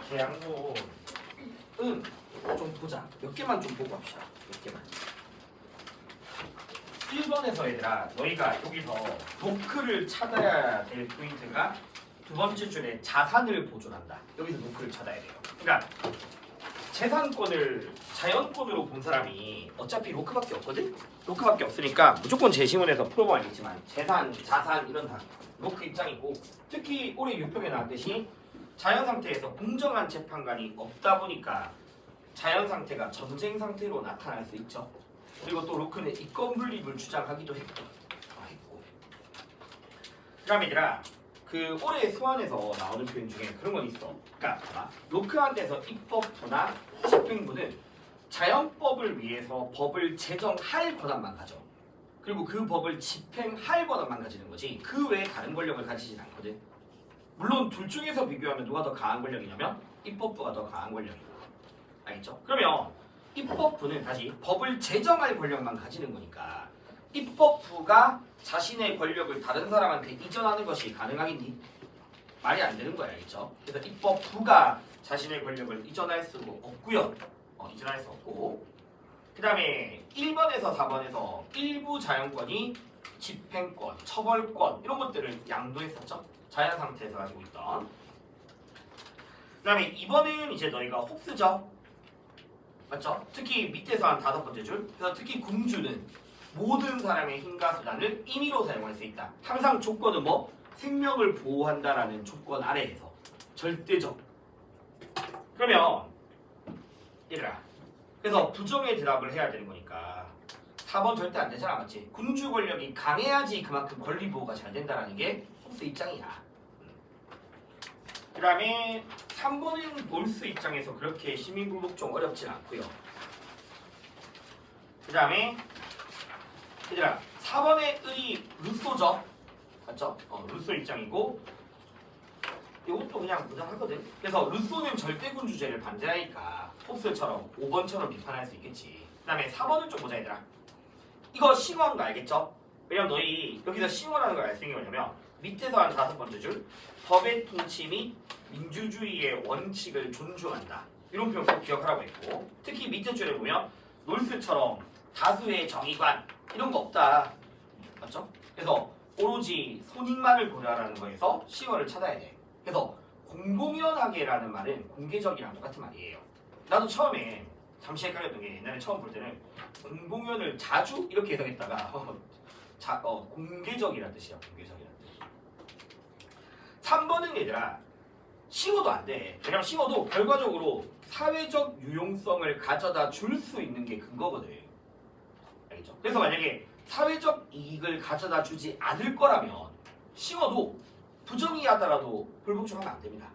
계양론은 좀 보자. 몇 개만 좀 보고 합시다. 몇 개만. 1번에서 얘들아 너희가 여기서 노크를 찾아야 될 포인트가 두 번째 줄에 자산을 보존한다. 여기서 노크를 찾아야 돼요. 그러니까 재산권을 자연권으로 본 사람이 어차피 로크밖에 없거든? 로크밖에 없으니까 무조건 제시문에서 풀어보면 알겠지만 재산, 자산 이런 다 로크 입장이고 특히 올해 6평에 나왔듯이 자연 상태에서 공정한 재판관이 없다 보니까 자연 상태가 전쟁 상태로 나타날 수 있죠. 그리고 또 로크는 이권 분립을 주장하기도 했고. 그다음에 얘들아 그 올해 소환에서 나오는 표현 중에 그런 건 있어. 그러니까 봐봐. 로크한테서 입법부나 집행부는 자연법을 위해서 법을 제정할 권한만 가져. 그리고 그 법을 집행할 권한만 가지는 거지. 그 외에 다른 권력을 가지진 않거든. 물론 둘 중에서 비교하면 누가 더 강한 권력이냐면 입법부가 더 강한 권력이고. 알겠죠? 그러면 입법부는 다시 법을 제정할 권력만 가지는 거니까 입법부가 자신의 권력을 다른 사람한테 이전하는 것이 가능하겠니? 말이 안 되는 거야, 알겠죠? 그래서 입법부가 자신의 권력을 이전할 수 없고요. 이전할 수 없고. 그 다음에 1번에서 4번에서 일부 자연권이 집행권, 처벌권 이런 것들을 양도했었죠. 자연 상태에서 가지고 있던. 그 다음에 2번은 이제 너희가 홉스죠. 맞죠? 특히 밑에서 한 5번째 줄. 그래서 특히 군주는 모든 사람의 힘과 수단을 임의로 사용할 수 있다. 항상 조건은 뭐? 생명을 보호한다라는 조건 아래에서. 절대적. 그러면 얘들아 그래서 부정의 대답을 해야 되는 거니까 4번 절대 안 되잖아. 맞지? 군주 권력이 강해야지 그만큼 권리 보호가 잘 된다라는 게 홉스 입장이야. 그 다음에 3번은 몰스 입장에서 그렇게 시민불복 좀 어렵진 않고요. 그 다음에 얘들아 4번의 을이 루소죠. 맞죠? 루소 입장이고 이것도 그냥 무난하거든. 그래서 루소는 절대군주제를 반대하니까 홉스처럼 5번처럼 비판할 수 있겠지. 그 다음에 4번을 좀 보자 얘들아. 이거 싱어한 거 알겠죠? 왜냐면 너희 여기서 싱어라는 걸 알 수 있는 게 뭐냐면 밑에서 한 5번째 줄 법의 통치 및 민주주의의 원칙을 존중한다. 이런 표현 꼭 기억하라고 했고 특히 밑에 줄에 보면 놀스처럼 다수의 정의관 이런 거 없다. 맞죠? 그래서 오로지 손익만을 고려하라는 거에서 싱어를 찾아야 돼. 그래서 공공연하게라는 말은 공개적이랑 똑같은 말이에요. 나도 처음에 잠시 헷갈렸던 게 옛날에 처음 볼 때는 공공연을 자주 이렇게 해석했다가 공개적이라는 뜻이야. 공개적이라는 뜻. 3번은 얘들아 싱어도 안 돼. 왜냐면 싱어도 결과적으로 사회적 유용성을 가져다 줄 수 있는 게 근거거든. 알겠죠? 그래서 만약에 사회적 이익을 가져다 주지 않을 거라면 싱어도 부정의하더라도 불복종하면 안 됩니다.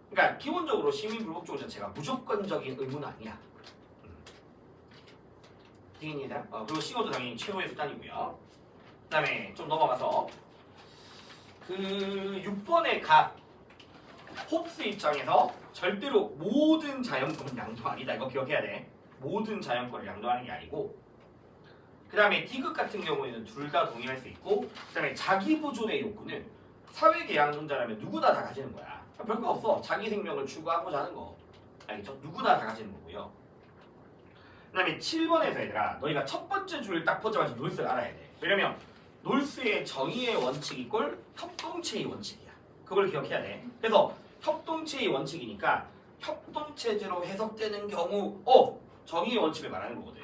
그러니까 기본적으로 시민 불복종 자체가 무조건적인 의무는 아니야. 되겠니다. 그리고 싱어도 당연히 최후의 수단이고요. 그 다음에 좀 넘어가서 그 6번의 각 홉스 입장에서 절대로 모든 자연권은 양도 아니다. 이거 기억해야 돼. 모든 자연권을 양도하는 게 아니고 그 다음에 디귿 같은 경우에는 둘 다 동의할 수 있고 그 다음에 자기 보존의 욕구는 사회계약론자라면 누구나 다 가지는 거야. 별거 없어. 자기 생명을 추구하고자 하는 거. 알겠죠? 누구나 다 가지는 거고요. 그 다음에 7번에서 얘들아 너희가 첫 번째 줄을 딱 보자마자 놀스를 알아야 돼. 왜냐면 놀스의 정의의 원칙이 꼴 협동체의 원칙이야. 그걸 기억해야 돼. 그래서 협동체의 원칙이니까 협동체제로 해석되는 경우 정의의 원칙을 말하는 거거든.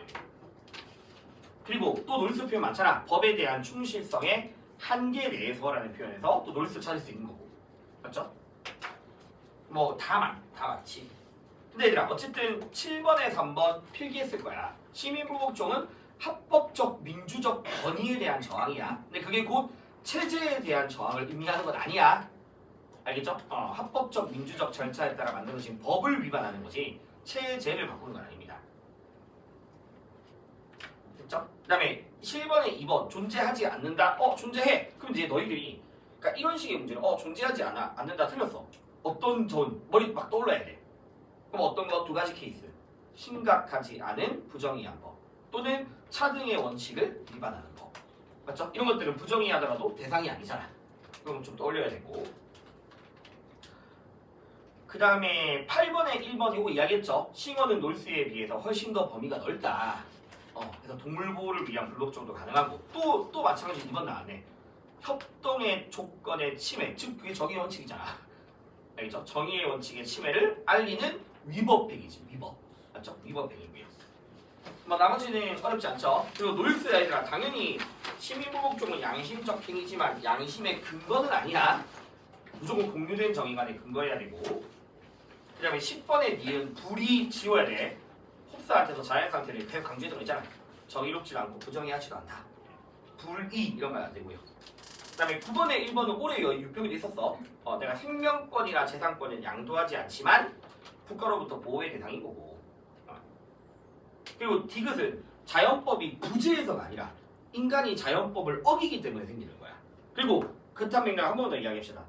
그리고 또 놀스 표현 많잖아. 법에 대한 충실성의 한계 내에서라는 표현에서 또 놀스 찾을 수 있는 거고. 맞죠? 뭐 다 맞지. 근데 얘들아 어쨌든 7번에 3번 필기했을 거야. 시민불복종은 합법적 민주적 권위에 대한 저항이야. 근데 그게 곧 체제에 대한 저항을 의미하는 건 아니야. 알겠죠? 합법적 민주적 절차에 따라 만들어진 법을 위반하는 거지 체제를 바꾸는 건 아닙니다. 됐죠? 그 다음에 7번에 2번 존재하지 않는다. 존재해. 그럼 이제 너희들이 그러니까 이런 식의 문제는 존재하지 않는다 틀렸어. 어떤 머리 막 떠올라야 돼. 그럼 어떤 거? 두 가지 케이스. 심각하지 않은 부정의한 법 또는 차등의 원칙을 위반하는 법. 맞죠? 이런 것들은 부정의하더라도 대상이 아니잖아. 그럼 좀 떠올려야 되고 그 다음에 8번에 1번 이거 이야기했죠. 싱어는 놀스에 비해서 훨씬 더 범위가 넓다. 그래서 동물 보호를 위한 블록 정도 가능하고 또 마찬가지 2번 나왔네. 협동의 조건의 침해, 즉 그게 정의의 원칙이잖아. 알겠죠? 정의의 원칙의 침해를 알리는 위법행위지. 위법. 맞죠? 위법행위고요. 뭐 나머지는 어렵지 않죠. 그리고 놀스 아이들아 당연히 시민보복 쪽은 양심적 행위지만 양심의 근거는 아니야. 무조건 공유된 정의 간에 근거해야 되고. 그 다음에 10번에 니은 불이 지워야 돼. 홉스한테서 자연 상태를 계속 강조했던 거 있잖아. 정의롭지 않고 부정의하지도 않다. 불이 이런 말 안 되고요. 그 다음에 9번에 1번은 올해 유평이 있었어. 내가 생명권이나 재산권은 양도하지 않지만 국가로부터 보호의 대상인 거고. 그리고 디귿은 자연법이 부재해서가 아니라 인간이 자연법을 어기기 때문에 생기는 거야. 그리고 그딴 맥락 한 번 더 이야기합시다.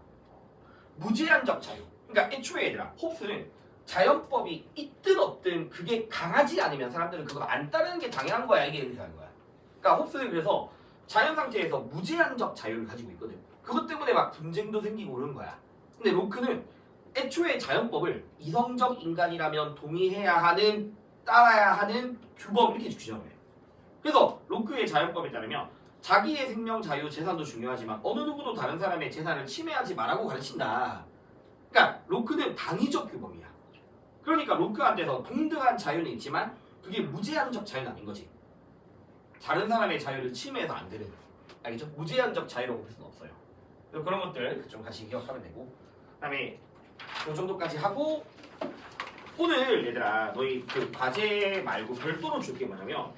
무제한적 자유. 그러니까 애초에 얘들아 홉스는 자연법이 있든 없든 그게 강하지 않으면 사람들은 그거 안 따르는 게 당연한 거야. 이게 의미하는 거야. 그러니까 홉스는 그래서 자연 상태에서 무제한적 자유를 가지고 있거든. 그것 때문에 막 분쟁도 생기고 그런 거야. 근데 로크는 애초에 자연법을 이성적 인간이라면 동의해야 하는, 따라야 하는 규범 이렇게 규정을 해. 그래서 로크의 자연법에 따르면 자기의 생명, 자유, 재산도 중요하지만 어느 누구도 다른 사람의 재산을 침해하지 말라고 가르친다. 그러니까 로크는 당위적 규범이야. 그러니까 로크한테서 동등한 자유는 있지만 그게 무제한적 자유는 아닌 거지. 다른 사람의 자유를 침해해서 안 되는, 알겠죠? 무제한적 자유라고 볼 수는 없어요. 그래서 그런 것들 좀 같이 기억하면 되고, 그다음에 이 정도까지 하고 오늘 얘들아 너희 그 과제 말고 별도로 줄 게 뭐냐면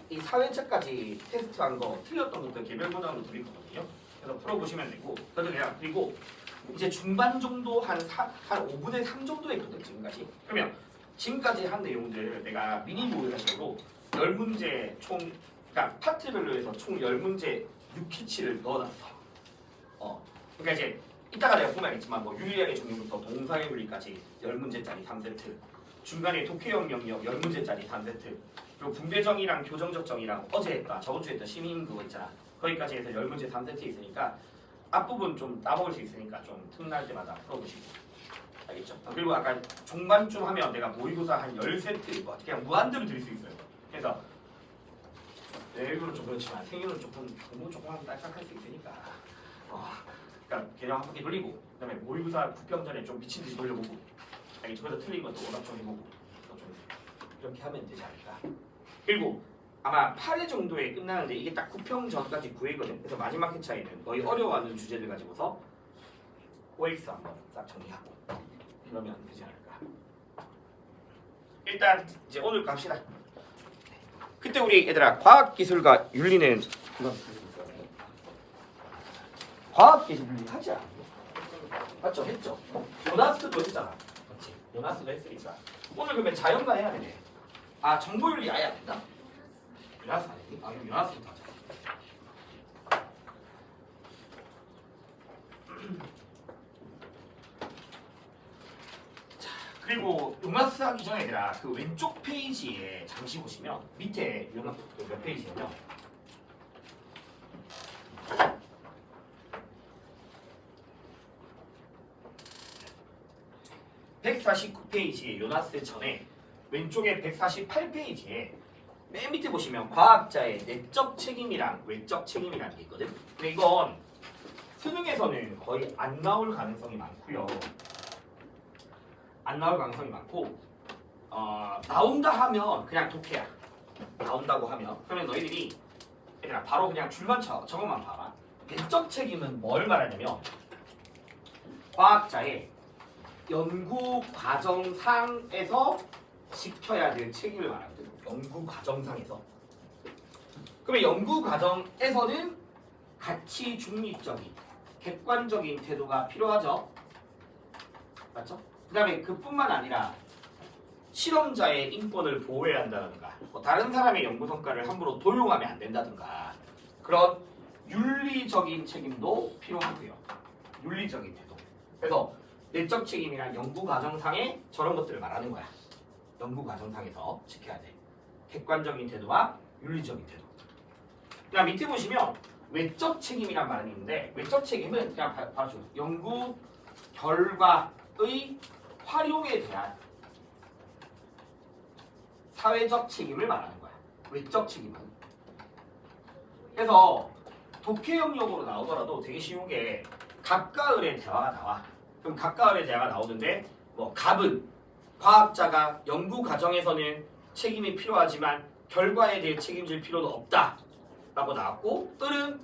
이 4회차까지 테스트한 거 틀렸던 것들 개별 문항으로 드릴 거거든요. 그래서 풀어보시면 되고, 그리고 이제 중반 정도 한 5분의 3 정도 했거든 지금까지. 그러면 지금까지 한 내용들 내가 미니 모의고사식으로 10문제 총, 그러니까 파트별로 해서 총 10문제 6키치를 넣어놨어. 그러니까 이제 이따가 내가 보면 알겠지만 뭐 윤리학의 종류부터 동사의 물리까지 10문제짜리 3세트, 중간에 독해형 영역 10문제짜리 3세트, 그리고 분배정의랑 교정적 정의랑 어제 했다 저번 주에 했던 시민 그거 있잖아. 거기까지 해서 10문제 3세트 있으니까 앞부분 좀 따먹을 수 있으니까 좀 틈날 때마다 풀어보시고. 알겠죠? 그리고 아까 중반쯤 하면 내가 모의고사 한 10세트 뭐 그냥 무한대로 드릴 수 있어요. 그래서 내일은 좀 그렇지만 생일은 공부 조금 하면 딸깍할 수 있으니까 그러니까 개념 한 바퀴 돌리고, 그다음에 모의고사 부평 전에 좀 미친 듯이 돌려보고, 알겠죠? 그래서 틀린 것도 오답 좀 해보고 좀 이렇게 하면 되지 않을까. 그리고 아마 8회 정도에 끝나는데 이게 딱 9평 전까지 9회거든. 그래서 마지막 회차에는 너희 어려워하는 주제들 가지고서 OX 한번 딱 정리하고 그러면 되지 않을까. 일단 이제 오늘 갑시다. 그때 우리 얘들아 과학기술과 윤리는 과학기술 윤리 하지 않아? 맞죠? 했죠? 요나스도 했잖아. 맞지? 요나스도 했으니까 오늘 그러면 자연과 해야 되네. 정보윤리 아예 안 된다? 요나스 안 했니? 그럼 요나스부터 하자. 자, 그리고 요나스 하기 전에 얘들아 그 왼쪽 페이지에 잠시 보시면 밑에 요나스 몇 페이지냐면 149페이지에 요나스 전에 왼쪽에 148페이지에 맨 밑에 보시면 과학자의 내적 책임이랑 외적 책임이라는 게 있거든. 근데 이건 수능에서는 거의 안 나올 가능성이 많고요. 안 나올 가능성이 많고 나온다 하면 그냥 독해야. 나온다고 하면 그러면 너희들이 얘들아 바로 그냥 줄만 쳐 저것만 봐봐. 내적 책임은 뭘 말하냐면 과학자의 연구 과정상에서 지켜야 될 책임을 말하거든. 연구 과정상에서. 그러면 연구 과정에서는 가치 중립적인 객관적인 태도가 필요하죠. 맞죠? 그 다음에 그뿐만 아니라 실험자의 인권을 보호해야 한다든가 뭐 다른 사람의 연구 성과를 함부로 도용하면 안 된다든가 그런 윤리적인 책임도 필요하고요. 윤리적인 태도. 그래서 내적 책임이란 연구 과정상의 저런 것들을 말하는 거야. 연구 과정상에서 지켜야 돼. 객관적인 태도와 윤리적인 태도. 그다음 밑에 보시면 외적 책임이란 말이 있는데 외적 책임은 그냥 바로 연구 결과의 활용에 대한 사회적 책임을 말하는 거야. 외적 책임은. 그래서 독해 영역으로 나오더라도 되게 쉬운 게 갑과 을의 대화가 나와. 그럼 갑과 을의 대화가 나오는데 뭐 갑은 과학자가 연구 과정에서는 책임이 필요하지만 결과에 대해 책임질 필요는 없다 라고 나왔고, 을은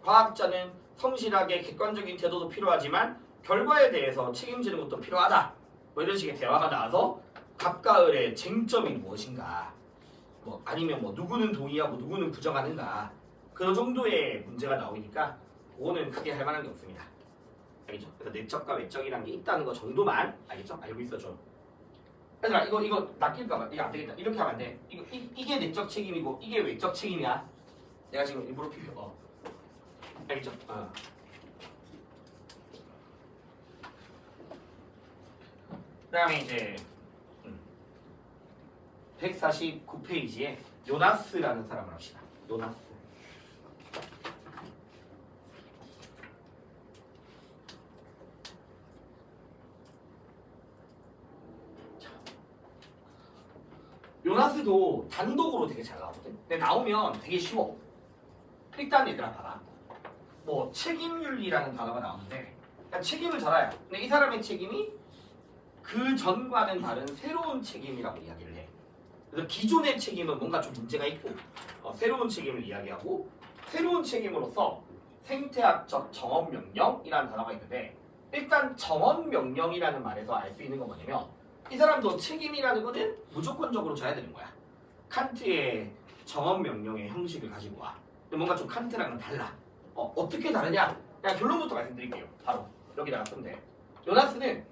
과학자는 성실하게 객관적인 태도도 필요하지만 결과에 대해서 책임지는 것도 필요하다, 뭐 이런 식의 대화가 나와서 갑과 을의 쟁점이 무엇인가, 뭐 아니면 뭐 누구는 동의하고 누구는 부정하는가, 그 정도의 문제가 나오니까 그거는 크게 할 만한 게 없습니다. 알겠죠? 그래서 내적과 외적이라는 게 있다는 거 정도만 알겠죠? 알고 있어줘. 얘들아 이거 낚일까봐 이거 안 되겠다. 이렇게 하면 안 돼. 이게 내적 책임이고 이게 외적 책임이야. 내가 지금 일부러 알겠죠? 그다음에 이제 149페이지에 요나스라는 사람을 합시다. 요나스. 요나스도 단독으로 되게 잘 나오거든. 근데 나오면 되게 쉬워. 일단 얘들아 봐라. 뭐 책임윤리라는 단어가 나오는데, 그러니까 책임을 잘 알아야. 근데 이 사람의 책임이 그 전과는 다른 새로운 책임이라고 이야기를 해. 그래서 기존의 책임은 뭔가 좀 문제가 있고, 새로운 책임을 이야기하고, 새로운 책임으로서 생태학적 정언명령이라는 단어가 있는데, 일단 정언명령이라는 말에서 알 수 있는 건 뭐냐면, 이 사람도 책임이라는 거는 무조건적으로 져야 되는 거야. 칸트의 정언명령의 형식을 가지고 와. 근데 뭔가 좀 칸트랑은 달라. 어떻게 다르냐? 그냥 결론부터 말씀드릴게요. 바로 여기다가 쓰면 돼. 요나스는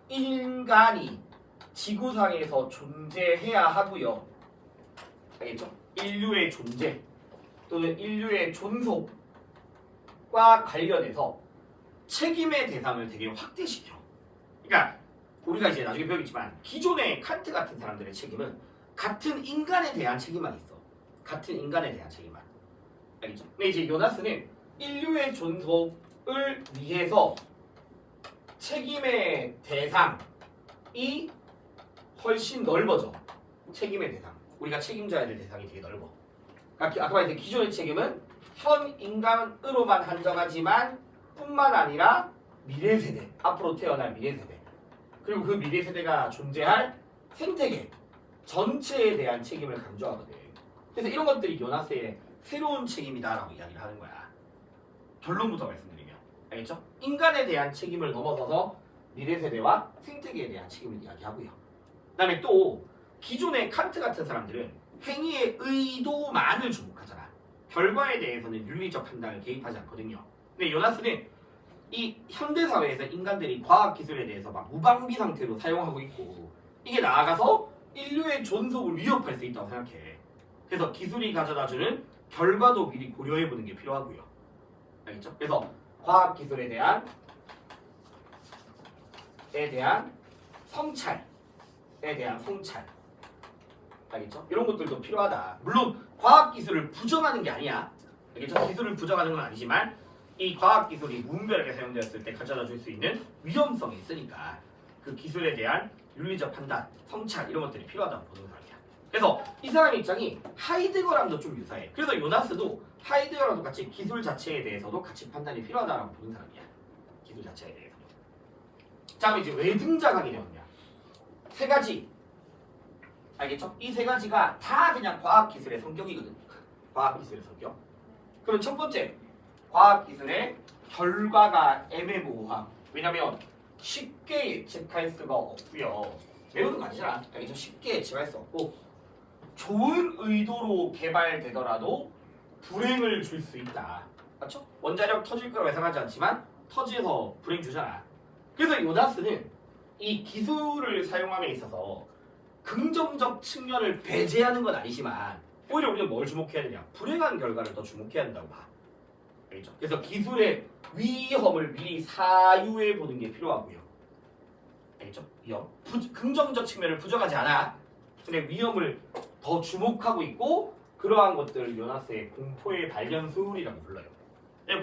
인간이 지구상에서 존재해야 하고요. 알겠죠? 인류의 존재 또는 인류의 존속과 관련해서 책임의 대상을 되게 확대시켜. 그러니까 우리가 이제 나중에 배우겠지만 기존의 칸트 같은 사람들의 책임은 같은 인간에 대한 책임만 있어. 같은 인간에 대한 책임만. 알겠죠? 근데 이제 요나스는 인류의 존속을 위해서 책임의 대상이 훨씬 넓어져. 책임의 대상. 우리가 책임져야 될 대상이 되게 넓어. 아까 말했던 기존의 책임은 현 인간으로만 한정하지만 뿐만 아니라 미래 세대, 앞으로 태어날 미래 세대, 그리고 그 미래 세대가 존재할 생태계 전체에 대한 책임을 강조하거든. 그래서 이런 것들이 요나스의 새로운 책임이다라고 이야기를 하는 거야. 결론부터 말씀드리면. 알겠죠? 인간에 대한 책임을 넘어서서 미래 세대와 생태계에 대한 책임을 이야기하고요. 그 다음에 또 기존의 칸트 같은 사람들은 행위의 의도만을 주목하잖아. 결과에 대해서는 윤리적 판단을 개입하지 않거든요. 근데 요나스는 이 현대사회에서 인간들이 과학기술에 대해서 막 무방비 상태로 사용하고 있고, 이게 나아가서 인류의 존속을 위협할 수 있다고 생각해. 그래서 기술이 가져다주는 결과도 미리 고려해보는 게 필요하고요. 알겠죠? 그래서 과학기술에 대한 성찰, 알겠죠? 이런 것들도 필요하다. 물론 과학기술을 부정하는 게 아니야. 알겠죠? 기술을 부정하는 건 아니지만 이 과학기술이 무분별하게 사용되었을 때 가져다 줄 수 있는 위험성이 있으니까 그 기술에 대한 윤리적 판단, 성찰 이런 것들이 필요하다고 보는 사람이야. 그래서 이 사람 입장이 하이드거랑도 좀 유사해. 그래서 요나스도 하이드거랑 똑같이 기술 자체에 대해서도 같이 판단이 필요하다고 보는 사람이야. 기술 자체에 대해서. 자, 그럼 이제 왜 등장하게 되었냐? 세 가지. 알겠죠? 이 세 가지가 다 그냥 과학기술의 성격이거든. 과학기술의 성격. 그럼 첫 번째, 과학기술의 결과가 애매모호함. 왜냐면 쉽게 예측할 수가 없고요. 외우는 거 아니잖아. 알겠죠? 쉽게 예측할 수 없고, 좋은 의도로 개발되더라도 불행을 줄 수 있다. 맞죠? 원자력 터질 거라고 예상하지 않지만 터지해서 불행 주잖아. 그래서 요나스는 이 기술을 사용함에 있어서 긍정적 측면을 배제하는 건 아니지만 오히려 우리가 뭘 주목해야 되냐? 불행한 결과를 더 주목해야 된다고 봐. 알겠죠? 그래서 기술의 위험을 미리 사유해 보는 게 필요하고요. 알겠죠? 위험. 긍정적 측면을 부정하지 않아. 근데 위험을 더 주목하고 있고, 그러한 것들을 요나스의 공포의 발견술이라고 불러요.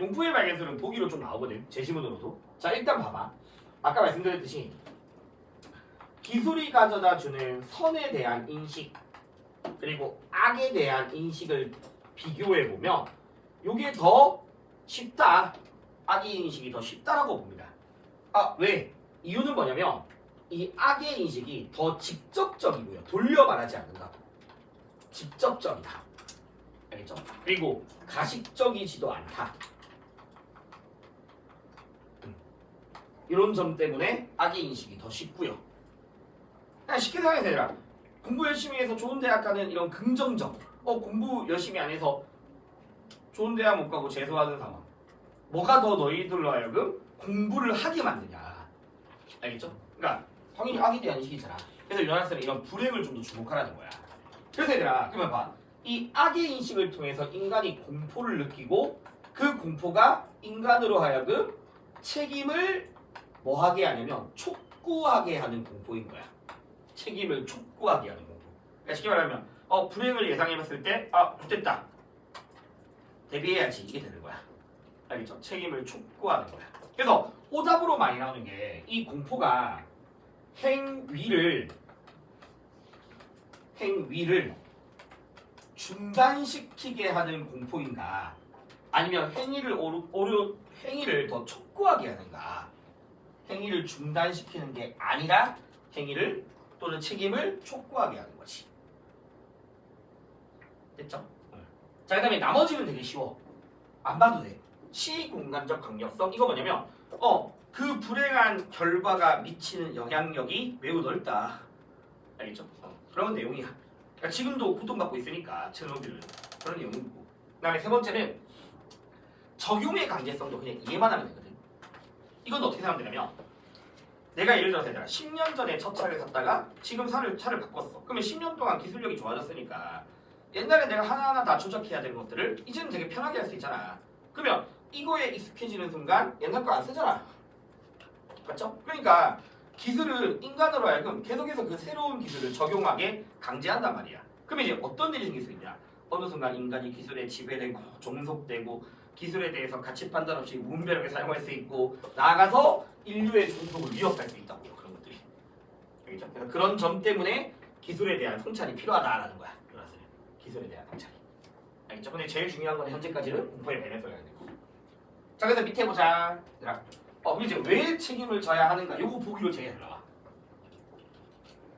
공포의 발견술은 보기로 좀 나오거든. 제시문으로도. 자, 일단 봐봐. 아까 말씀드렸듯이 기술이 가져다주는 선에 대한 인식 그리고 악에 대한 인식을 비교해보면 이게 더 쉽다. 악의 인식이 더 쉽다라고 봅니다. 아, 왜? 이유는 뭐냐면 이 악의 인식이 더 직접적이고요. 돌려 말하지 않는다. 직접적이다. 알겠죠? 그리고 가식적이지도 않다. 이런 점 때문에 악의 인식이 더 쉽고요. 그냥 쉽게 생각해서 얘들아, 공부 열심히 해서 좋은 대학 가는 이런 긍정적 공부 열심히 안 해서 좋은 대학 못 가고 재수하는 상황, 뭐가 더 너희들로 하여금 공부를 하게 만드냐. 알겠죠? 그러니까 당연히 악에 대한 인식이잖아. 그래서 요나스는 이런 불행을 좀 더 주목하라는 거야. 그래서 얘들아, 그러면 봐. 이 악의 인식을 통해서 인간이 공포를 느끼고 그 공포가 인간으로 하여금 책임을 뭐 하게 하냐면 촉구하게 하는 공포인 거야. 책임을 촉구하게 하는 공포. 그러니까 쉽게 말하면 불행을 예상해봤을 때 됐다. 대비해야지. 이게 되는 거야. 알겠죠? 책임을 촉구하는 거야. 그래서 오답으로 많이 나오는 게 이 공포가 행위를 중단시키게 하는 공포인가, 아니면 행위를 더 촉구하게 하는가. 행위를 중단시키는 게 아니라 행위를 또는 책임을 촉구하게 하는 거지. 됐죠? 자, 그 다음에 나머지는 되게 쉬워. 안 봐도 돼. 시공간적 강력성. 이거 뭐냐면 그 불행한 결과가 미치는 영향력이 매우 넓다. 알겠죠? 그런 내용이야. 그러니까 지금도 고통받고 있으니까 체르노빌은 그런 내용이고. 그 다음에 세 번째는 적용의 강제성도 그냥 이해만 하면 되거든. 이건 어떻게 생각하면 되냐면, 내가 예를 들어서 10년 전에 첫 차를 샀다가 지금 차를 바꿨어. 그러면 10년 동안 기술력이 좋아졌으니까 옛날에 내가 하나하나 다 조작해야 되는 것들을 이제는 되게 편하게 할 수 있잖아. 그러면 이거에 익숙해지는 순간 옛날 거 안 쓰잖아. 맞죠? 그러니까 기술은 인간으로 하여금 계속해서 그 새로운 기술을 적용하게 강제한단 말이야. 그러면 이제 어떤 일이 생길 수 있냐? 어느 순간 인간이 기술에 지배되고 종속되고 기술에 대해서 가치 판단 없이 무분별하게 사용할 수 있고, 나아가서 인류의 존속을 위협할 수 있다고요. 그런 것들이. 알겠죠? 그래서 그런 점 때문에 기술에 대한 성찰이 필요하다라는 거야. 그래서요. 기술에 대한 성찰이. 알겠죠? 근데 제일 중요한 건 현재까지는 공포의 밸런스가 해야 되고. 자, 그래서 밑에 보자. 얘들아. 우리 이제 왜 책임을 져야 하는가? 요거 보기로 제일 잘 나와.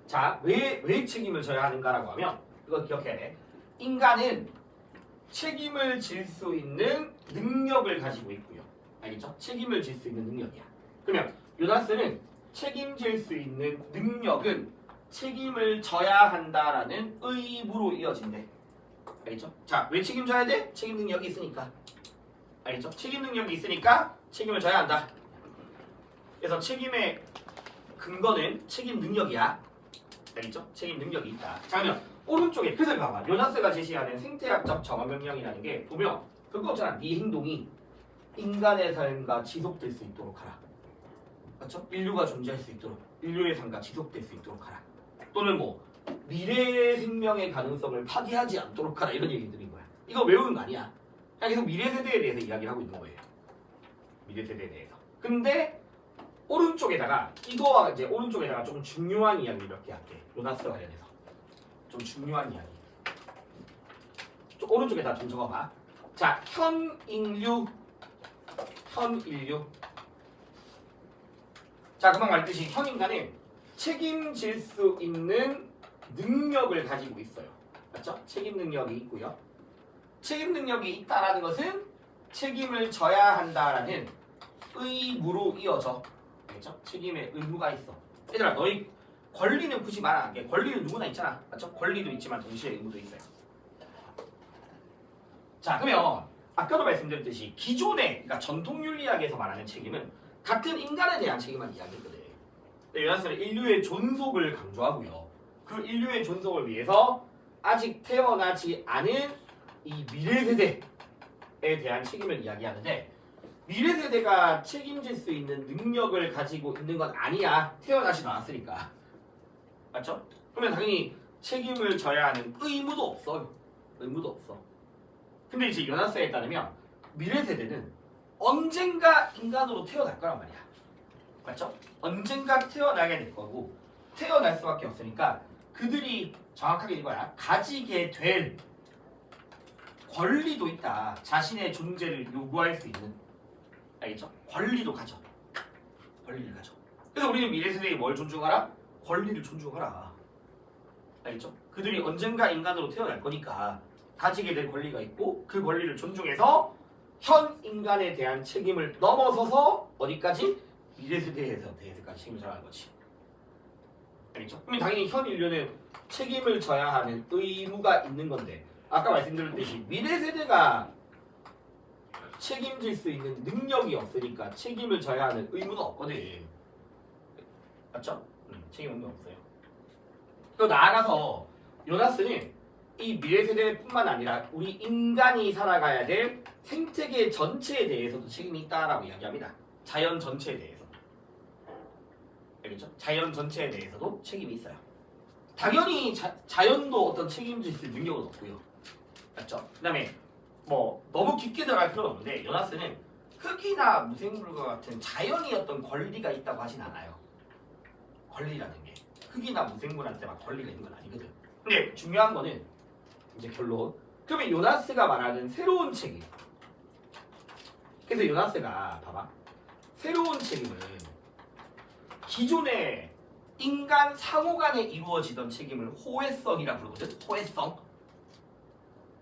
자, 왜 책임을 져야 하는가라고 하면 이거 기억해야 돼. 인간은 책임을 질 수 있는 능력을 가지고 있고요. 알겠죠? 책임을 질 수 있는 능력이야. 그러면 요나스는 책임질 수 있는 능력은 책임을 져야 한다라는 의무로 이어진대. 알겠죠? 자, 왜 책임져야 돼? 책임 능력이 있으니까. 알겠죠? 책임 능력이 있으니까 책임을 져야 한다. 그래서 책임의 근거는 책임 능력이야. 알겠죠? 책임 능력이 있다. 자, 그러면 오른쪽에, 그래서 봐봐. 요나스가 제시하는 생태학적 정화명령이라는 게 보면 그거 없잖아. 네 행동이 인간의 삶과 지속될 수 있도록 하라. 맞죠? 인류가 존재할 수 있도록, 인류의 삶과 지속될 수 있도록 하라. 또는 뭐 미래의 생명의 가능성을 파괴하지 않도록 하라. 이런 얘기들인 거야. 이거 외우는 거 아니야. 그냥 계속 미래 세대에 대해서 이야기를 하고 있는 거예요. 미래 세대에 대해서. 근데 오른쪽에다가 이거와 이제 오른쪽에다가 조금 중요한 이야기를 몇 개 할게. 요나스 관련해서 좀 중요한 이야기. 좀 오른쪽에다 좀 적어봐. 자, 현인류. 자, 금방 말했듯이 현인간은 책임질 수 있는 능력을 가지고 있어요. 맞죠? 책임 능력이 있고요. 책임 능력이 있다라는 것은 책임을 져야 한다라는 의무로 이어져. 알겠죠? 책임의 의무가 있어. 얘들아, 너희 권리는 굳이 말 안 할게. 권리는 누구나 있잖아. 맞죠? 권리도 있지만 동시에 의무도 있어요. 자, 그러면 아까도 말씀드렸듯이 기존의, 그러니까 전통윤리학에서 말하는 책임은 같은 인간에 대한 책임만 이야기했거든. 요나스는 인류의 존속을 강조하고요. 그 인류의 존속을 위해서 아직 태어나지 않은 이 미래 세대에 대한 책임을 이야기하는데, 미래 세대가 책임질 수 있는 능력을 가지고 있는 건 아니야. 태어나지도 않았으니까. 맞죠? 그러면 당연히 책임을 져야 하는 의무도 없어요. 의무도 없어. 근데 이제 요나스에 따르면 미래 세대는 언젠가 인간으로 태어날 거란 말이야. 맞죠? 언젠가 태어나게 될 거고, 태어날 수밖에 없으니까 그들이 정확하게 이거야. 가지게 될 권리도 있다. 자신의 존재를 요구할 수 있는. 알겠죠? 권리도 가져. 권리를 가져. 그래서 우리는 미래 세대에 뭘 존중하라? 권리를 존중하라. 알겠죠? 그들이 언젠가 인간으로 태어날 거니까 가지게 될 권리가 있고 그 권리를 존중해서 현 인간에 대한 책임을 넘어서서 어디까지? 미래 세대에서까지 책임을 져야 하는 거지. 알겠죠? 그럼 당연히 현 인류는 책임을 져야 하는 의무가 있는 건데 아까 말씀드렸듯이 미래 세대가 책임질 수 있는 능력이 없으니까 책임을 져야 하는 의무는 없거든. 맞죠? 책임 의무 없어요. 또 나아가서 요나스는 이 미래 세대뿐만 아니라 우리 인간이 살아가야 될 생태계 전체에 대해서도 책임이 있다라고 이야기합니다. 자연 전체에 대해서. 알겠죠? 자연 전체에 대해서도 책임이 있어요. 당연히 자연도 어떤 책임질 수 있는 능력은 없고요. 맞죠? 그 다음에 뭐 너무 깊게 들어갈 필요는 없는데 요나스는 흙이나 무생물과 같은 자연이 어떤 권리가 있다고 하진 않아요. 권리라는 게 흙이나 무생물한테 막 권리가 있는 건 아니거든. 근데 중요한 거는 이제 결론. 그러면 요나스가 말하는 새로운 책임. 그래서 요나스가 봐봐. 새로운 책임은 기존의 인간 상호 간에 이루어지던 책임을 호혜성이라 부르거든. 호혜성.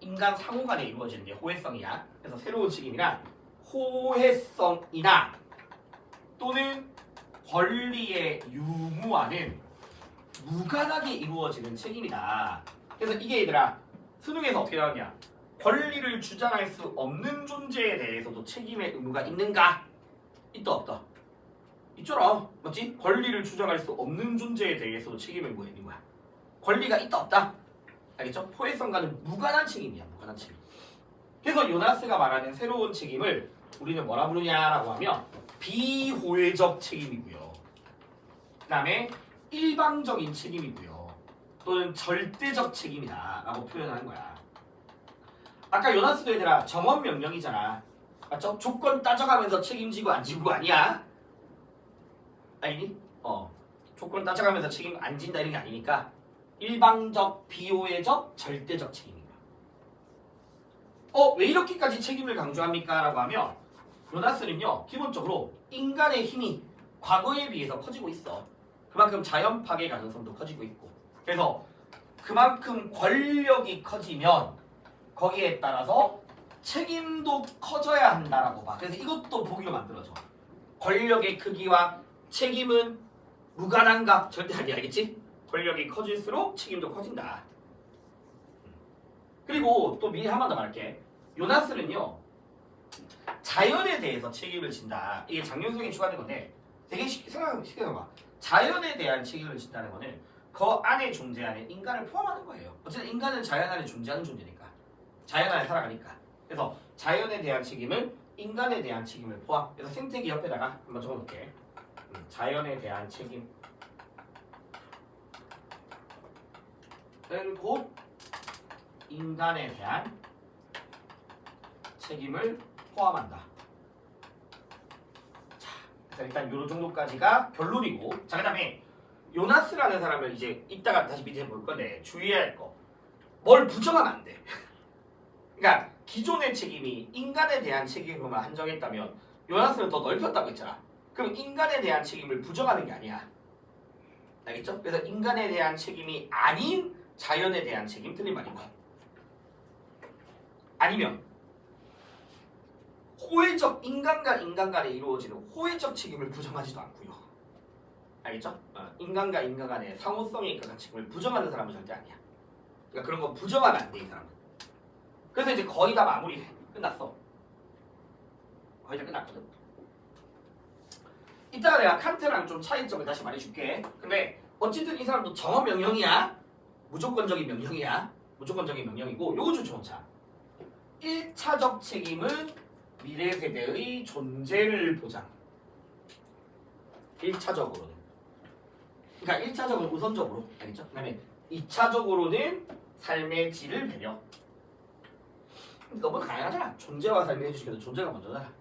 인간 상호 간에 이루어지는 게 호혜성이야. 그래서 새로운 책임이란 호혜성이나 또는 권리의 유무와는 무관하게 이루어지는 책임이다. 그래서 이게 얘들아 수능에서 어떻게 나오냐? 권리를 주장할 수 없는 존재에 대해서도 책임의 의무가 있는가? 있다 없다? 있잖아. 맞지? 권리를 주장할 수 없는 존재에 대해서도 책임의 의무가 있는 거야. 권리가 있다 없다? 알겠죠? 호혜성과는 무관한 책임이야. 무관한 책임. 그래서 요나스가 말하는 새로운 책임을 우리는 뭐라 부르냐라고 하면 비호혜적 책임이고요. 그 다음에 일방적인 책임이고요. 또는 절대적 책임이다 라고 표현하는 거야. 아까 요나스도 얘들아 정원 명령이잖아. 맞죠? 조건 따져가면서 책임지고 안 지고 아니야. 아니니? 조건 따져가면서 책임 안 진다 이런 게 아니니까 일방적, 비호혜적, 절대적 책임입니다. 왜 이렇게까지 책임을 강조합니까? 라고 하면 요나스는요 기본적으로 인간의 힘이 과거에 비해서 커지고 있어. 그만큼 자연 파괴 가능성도 커지고 있고 그래서 그만큼 권력이 커지면 거기에 따라서 책임도 커져야 한다라고 봐. 그래서 이것도 보기로 만들어져. 권력의 크기와 책임은 무관한가? 절대 아니 알겠지? 권력이 커질수록 책임도 커진다. 그리고 또 미리 한 번 더 말할게. 요나스는요 자연에 대해서 책임을 진다. 이게 장윤성이 추가된 건데 되게 생각해봐. 자연에 대한 책임을 진다는 거는 그 안에 존재하는 인간을 포함하는 거예요. 어쨌든 인간은 자연 안에 존재하는 존재니까. 자연 안에 살아가니까. 그래서 자연에 대한 책임은 인간에 대한 책임을 포함. 그래서 생태계 옆에다가 한번 적어놓을게. 자연에 대한 책임은 곧 인간에 대한 책임을 포함한다. 자, 그래서 일단 요 정도까지가 결론이고, 자 그다음에 요나스라는 사람을 이제 이따가 다시 밑에 볼 건데 주의해야 할 거. 뭘 부정하면 안 돼. 그러니까 기존의 책임이 인간에 대한 책임으로만 한정했다면 요나스는 더 넓혔다고 했잖아. 그럼 인간에 대한 책임을 부정하는 게 아니야. 알겠죠? 그래서 인간에 대한 책임이 아닌 자연에 대한 책임, 틀린 말이고. 아니면 호혜적 인간과 인간 간에 이루어지는 호혜적 책임을 부정하지도 않고요. 알겠죠? 인간과 인간 간의 상호성에 있는 책임을 부정하는 사람은 절대 아니야. 그러니까 그런 거 부정하면 안 돼, 이 사람은. 그래서 이제 거의 다 마무리해. 끝났어. 거의 다 끝났거든. 이따가 내가 칸트랑 좀 차이점을 다시 말해줄게. 근데 어쨌든 이 사람도 정어 명령이야. 무조건적인 명령이야. 무조건적인 명령이고 요거 좀 좋자. 1차적 책임은 미래 세대의 존재를 보장. 1차적으로는. 그러니까 1차적으로 우선적으로. 알겠죠? 그 다음에 2차적으로는 삶의 질을 배려. 너무 다양하잖아. 존재와 삶의 해주시면 존재가 먼저잖아.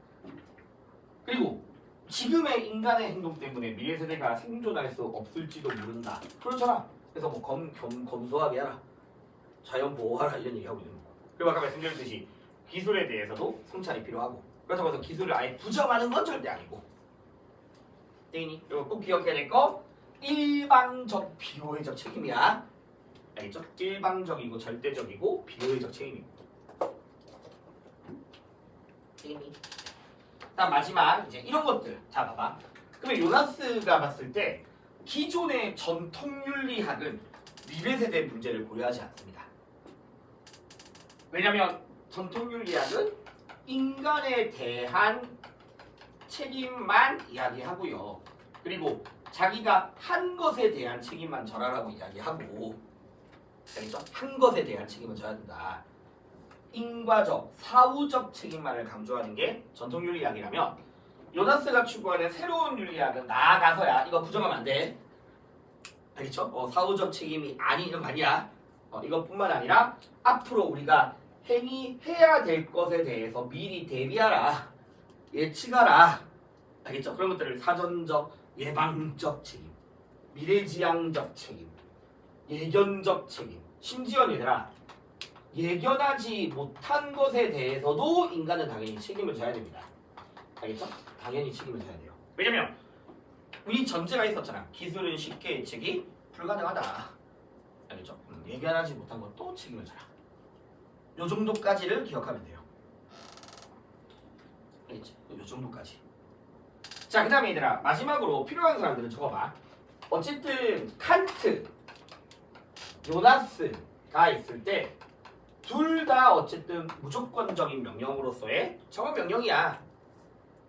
그리고 지금의 인간의 행동 때문에 미래 세대가 생존할 수 없을지도 모른다. 그렇잖아. 그래서 뭐 검소하게 하라, 자연 보호하라 이런 얘기하고 있는 거고. 그리고 아까 말씀드렸듯이 기술에 대해서도 성찰이 필요하고. 그렇다고 해서 기술을 아예 부정하는 건 절대 아니고. 땡이니? 이거 꼭 기억해야 될 거. 일방적 비호의적 책임이야. 알겠죠? 일방적이고 절대적이고 비호의적 책임이고. 땡이니? 다음 마지막 이제 이런 것들. 자 봐봐. 그러면 요나스가 봤을 때 기존의 전통윤리학은 미래 세대 문제를 고려하지 않습니다. 왜냐하면 전통윤리학은 인간에 대한 책임만 이야기하고요. 그리고 자기가 한 것에 대한 책임만 져라라고 이야기하고, 알겠죠? 한 것에 대한 책임은 져야 된다. 인과적, 사후적 책임만을 강조하는 게 전통윤리학이라면, 요나스가 추구하는 새로운 윤리학은 나아가서야 이거 부정하면 안 돼. 알겠죠? 사후적 책임이 아닌 이런 거 아니야. 이것뿐만 아니라 앞으로 우리가 행위해야 될 것에 대해서 미리 대비하라, 예측하라. 알겠죠? 그런 것들을 사전적, 예방적 책임, 미래지향적 책임, 예견적 책임, 심지어 얘들아 예견하지 못한 것에 대해서도 인간은 당연히 책임을 져야 됩니다. 알겠죠? 당연히 책임을 져야 돼요. 왜냐면 우리 전제가 있었잖아. 기술은 쉽게 예측이 불가능하다. 알겠죠? 예견하지 못한 것도 책임을 져라. 요 정도까지를 기억하면 돼요. 알겠지? 요 정도까지. 자, 그 다음에 얘들아 마지막으로 필요한 사람들은 적어봐. 어쨌든 칸트, 요나스가 있을 때 둘 다 어쨌든 무조건적인 명령으로서의 정한 명령이야.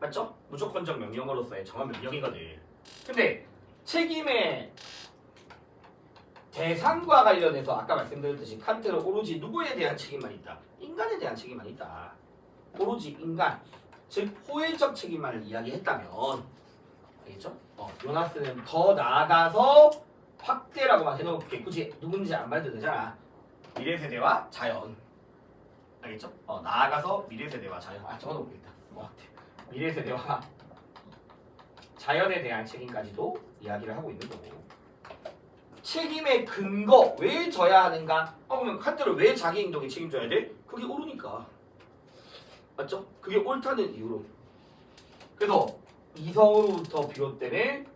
맞죠? 무조건적 명령으로서의 정한 명령이거든. 근데 책임의 대상과 관련해서 아까 말씀드렸듯이 칸트는 오로지 누구에 대한 책임만 있다. 인간에 대한 책임만 있다. 오로지 인간, 즉 호혜적 책임만을 이야기했다면, 알겠죠? 요나스는 더 나아가서 확대라고만 해놓을게. 굳이 누군지 안 말해도 되잖아. 미래세대와 자연. 알겠죠? 나아가서 미래세대와 자연. 적어놓겠다. 확대. 미래세대와 자연에 대한 책임까지도 이야기를 하고 있는 거고. 책임의 근거, 왜 져야 하는가? 그러면 칸트를 왜 자기 행동에 책임져야 돼? 그게 옳으니까. 맞죠? 그게 옳다는 이유로. 그래서 이성으로부터 비롯되는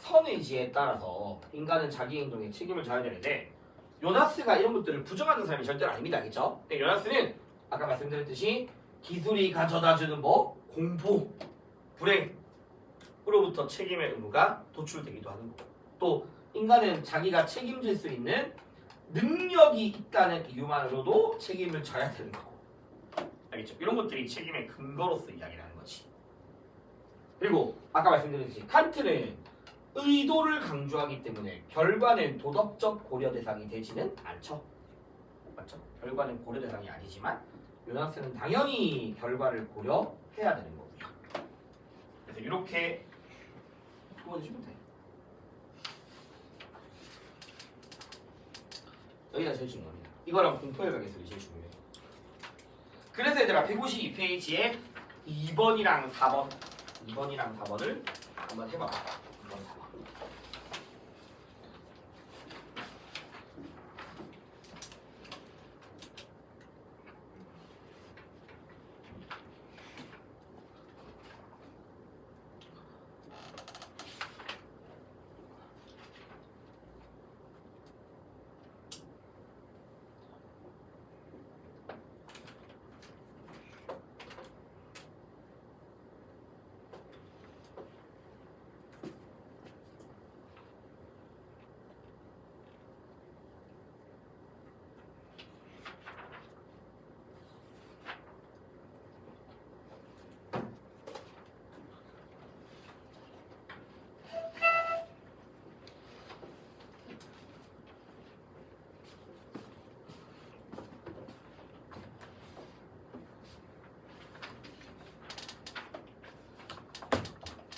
선의지에 따라서 인간은 자기 행동에 책임을 져야 되는데, 요나스가 이런 것들을 부정하는 사람이 절대로 아닙니다. 알겠죠? 요나스는 아까 말씀드렸듯이 기술이 가져다주는 공포, 불행으로부터 책임의 의무가 도출되기도 하는 거고, 또 인간은 자기가 책임질 수 있는 능력이 있다는 이유만으로도 책임을 져야 되는 거고. 알겠죠? 이런 것들이 책임의 근거로서 이야기를 하는 거지. 그리고 아까 말씀드렸듯이 칸트는 의도를 강조하기 때문에 결과는 도덕적 고려 대상이 되지는 않죠. 맞죠? 결과는 고려 대상이 아니지만 요나스는 당연히 결과를 고려해야 되는 거고요. 그래서 이렇게 보여주면 돼. 여기가 제일 중요합니다. 이거랑 공포의 가계술이 제일 중요해요. 그래서 얘들아 152페이지에 2번이랑 4번을 한번 해봐. 2번, 4번.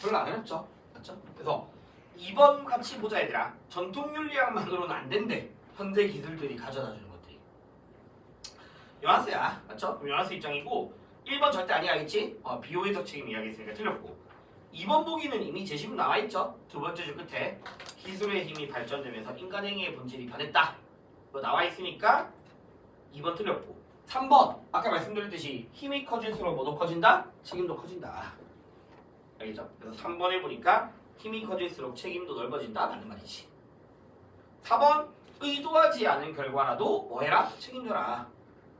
별로 안 어렵죠? 맞죠? 그래서 2번 같이 보자 얘들아. 전통윤리학만으로는 안 된대. 현대 기술들이 가져다주는 것들이. 요나스야. 맞죠? 요나스 입장이고 1번 절대 아니야. 알겠지? 비호의적 책임 이야기했으니까 틀렸고, 2번 보기는 이미 제시문 나와있죠. 두 번째 줄 끝에 기술의 힘이 발전되면서 인간 행위의 본질이 변했다. 그거 나와있으니까 2번 틀렸고 3번 아까 말씀드렸듯이 힘이 커질수록 뭐도 커진다? 책임도 커진다. 알겠죠? 그래서 3번에 보니까 힘이 커질수록 책임도 넓어진다. 맞는 말이지. 4번 의도하지 않은 결과라도 뭐해라? 책임져라.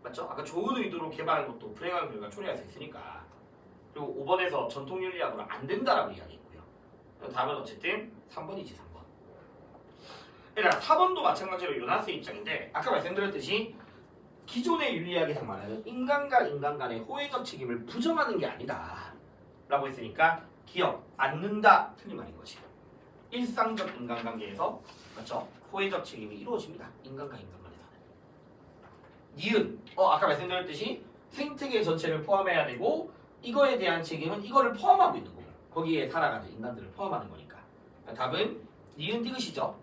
맞죠? 아까 좋은 의도로 개발한 것도 불행한 결과 초래할 수 있으니까. 그리고 5번에서 전통윤리학으로 안 된다라고 이야기했고요. 답은 어쨌든 3번이지 3번. 그러니까 4번도 마찬가지로 요나스 입장인데 아까 말씀드렸듯이 기존의 윤리학에서 말하는 인간과 인간 간의 호혜적 책임을 부정하는 게 아니다 라고 했으니까 기억, 않는다 틀린 말인 거지. 일상적 인간관계에서 맞죠? 호혜적 책임이 이루어집니다. 인간과 인간 간에서는. 니은, 아까 말씀드렸듯이 생태계 전체를 포함해야 되고 이거에 대한 책임은 이거를 포함하고 있는 거고 거기에 살아가는 인간들을 포함하는 거니까. 답은 니은 디귿이죠.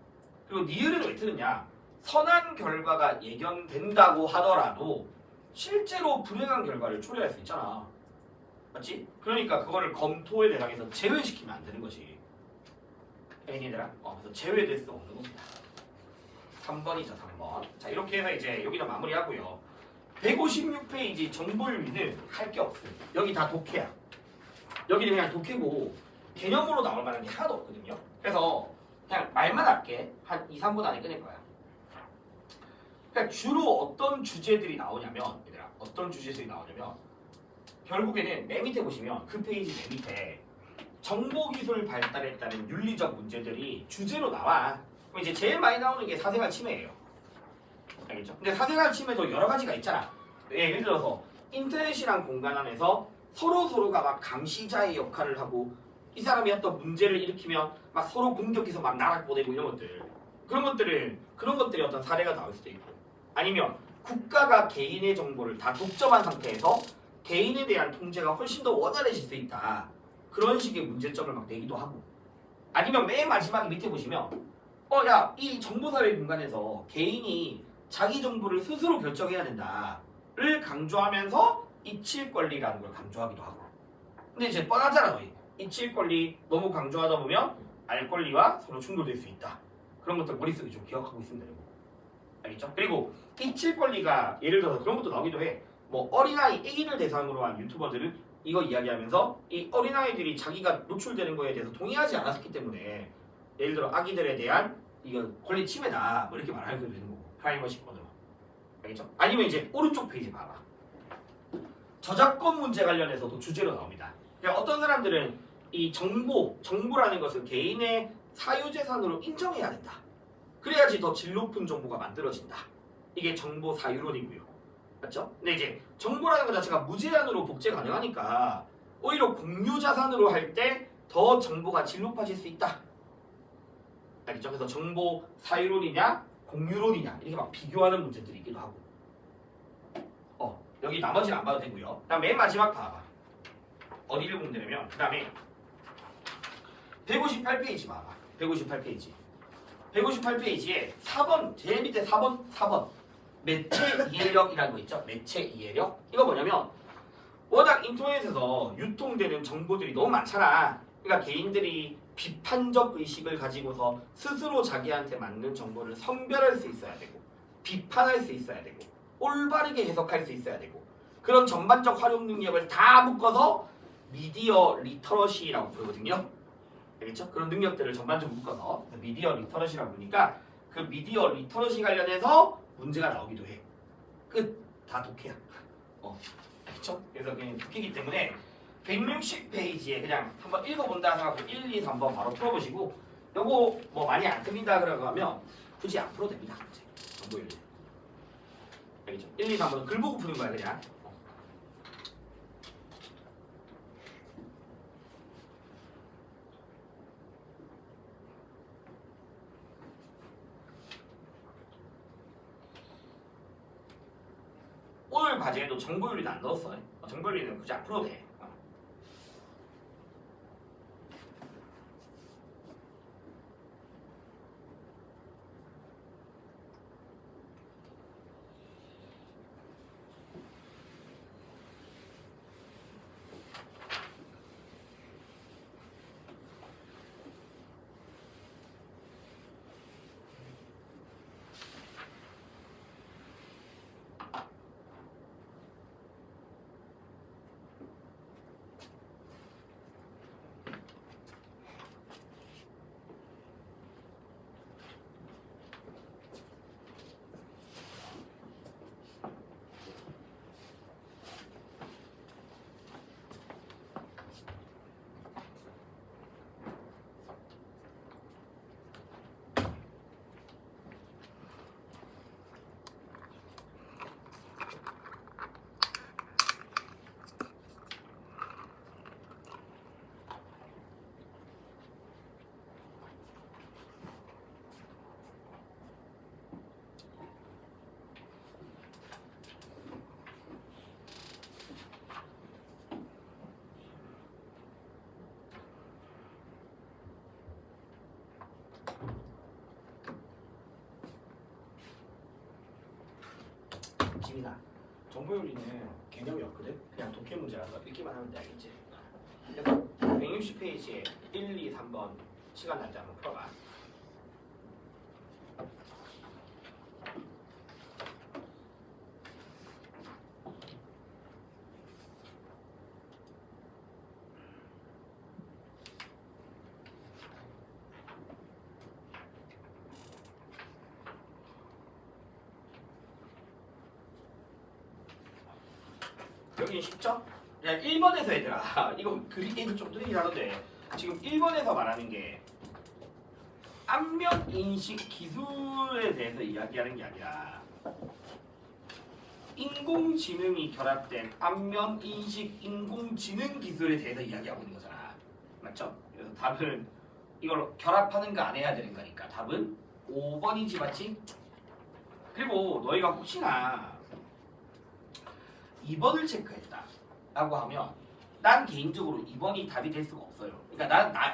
그리고 니은은 왜 틀렸냐? 선한 결과가 예견된다고 하더라도 실제로 불행한 결과를 초래할 수 있잖아. 맞지? 그러니까 그거를 검토의 대상에서 제외시키면 안 되는 거지. 애니들아. 그래서 제외될 수 없는 겁니다. 3번이죠, 3번. 자, 이렇게 해서 이제 여기다 마무리하고요. 156페이지 정보윤리는 할 게 없어요. 여기 다 독해야. 여기는 그냥 독해고 개념으로 나올 만한 게 하나도 없거든요. 그래서 그냥 말만 할게. 한 2, 3분 안에 끝낼 거야. 그러니까 주로 어떤 주제들이 나오냐면 얘들아, 어떤 주제들이 나오냐면 결국에는 맨 밑에 보시면 그 페이지 맨 밑에 정보기술 발달에 따른 윤리적 문제들이 주제로 나와. 그럼 이제 제일 많이 나오는 게 사생활 침해예요. 알겠죠? 근데 사생활 침해도 여러 가지가 있잖아. 예를 들어서 인터넷이란 공간 안에서 서로가 막 감시자의 역할을 하고 이 사람이 어떤 문제를 일으키면 막 서로 공격해서 막 나락 보내고 이런 것들. 그런 것들이 어떤 사례가 나올 수도 있고 아니면 국가가 개인의 정보를 다 독점한 상태에서 개인에 대한 통제가 훨씬 더 원활해질 수 있다. 그런 식의 문제점을 막 내기도 하고 아니면 맨 마지막에 밑에 보시면 야, 이 정보사회 공간에서 개인이 자기 정보를 스스로 결정해야 된다를 강조하면서 이칠 권리라는 걸 강조하기도 하고 근데 이제 뻔하잖아. 너희 이칠 권리 너무 강조하다 보면 알 권리와 서로 충돌될 수 있다. 그런 것들 머릿속에 좀 기억하고 있으면 되고 알겠죠? 그리고 이칠 권리가 예를 들어서 그런 것도 나오기도 해. 뭐 어린아이, 애기를 대상으로 한 유튜버들은 이거 이야기하면서 이 어린아이들이 자기가 노출되는 거에 대해서 동의하지 않았기 때문에 예를 들어 아기들에 대한 이거 권리 침해다 뭐 이렇게 말하는 것도 되는 거고 프라이머시권으로 알겠죠? 아니면 이제 오른쪽 페이지 봐봐. 저작권 문제 관련해서도 주제로 나옵니다. 그러니까 어떤 사람들은 이 정보라는 것을 개인의 사유재산으로 인정해야 된다. 그래야지 더 질 높은 정보가 만들어진다. 이게 정보 사유론이고요. 맞죠? 근데 이제 정보라는 것 자체가 무제한으로 복제 가능하니까 오히려 공유 자산으로 할 때 더 정보가 질 높아질 수 있다. 알겠죠? 그래서 정보 사유론이냐 공유론이냐 이렇게 막 비교하는 문제들이 있기도 하고 여기 나머지는 안 봐도 되고요. 그다음 맨 마지막 봐봐. 어디를 보면 되냐면 그 다음에 158페이지 봐봐. 158페이지 158페이지에 4번 제일 밑에 4번 매체 이해력이라는 거 있죠? 매체 이해력? 이거 뭐냐면 워낙 인터넷에서 유통되는 정보들이 너무 많잖아. 그러니까 개인들이 비판적 의식을 가지고서 스스로 자기한테 맞는 정보를 선별할 수 있어야 되고 비판할 수 있어야 되고 올바르게 해석할 수 있어야 되고 그런 전반적 활용 능력을 다 묶어서 미디어 리터러시라고 부르거든요. 알겠죠? 그런 능력들을 전반적으로 묶어서 미디어 리터러시라고 부르니까 그 미디어 리터러시 관련해서 문제가 나오기도 해. 다 독해야. 알겠죠? 그래서 그냥 독해이기 때문에 160페이지에 그냥 한번 읽어본다 생각하고 1, 2, 3번 바로 풀어보시고 요거 뭐 많이 안 틀린다 그러고 하면 굳이 안 풀어도 됩니다. 정보윤리. 알겠죠? 1, 2, 3번은 글 보고 푸는 거야 그냥. 오늘 과제에도 정보윤리도 안 넣었어. 정보윤리는 굳이 안 풀어도 돼. 지민아, 정보윤리는 개념이 없거든. 그냥 독해 문제라서 읽기만 하면 돼, 알겠지? 그래서 160페이지에 1, 2, 3번 시간 날 때 한번 풀어봐. 여기 쉽죠? 야, 1번에서 얘들아 이거 그리기도 좀 느리긴 하던데 지금 1번에서 말하는 게 안면 인식 기술에 대해서 이야기하는 게 아니라 인공지능이 결합된 안면 인식 인공지능 기술에 대해서 이야기하고 있는 거잖아. 맞죠? 그래서 답은 이걸 결합하는가 안 해야 되는 거니까 답은 5번이지, 맞지? 그리고 너희가 혹시나 2번을 체크했다 라고 하면 난 개인적으로 2번이 답이 될 수가 없어요. 그러니까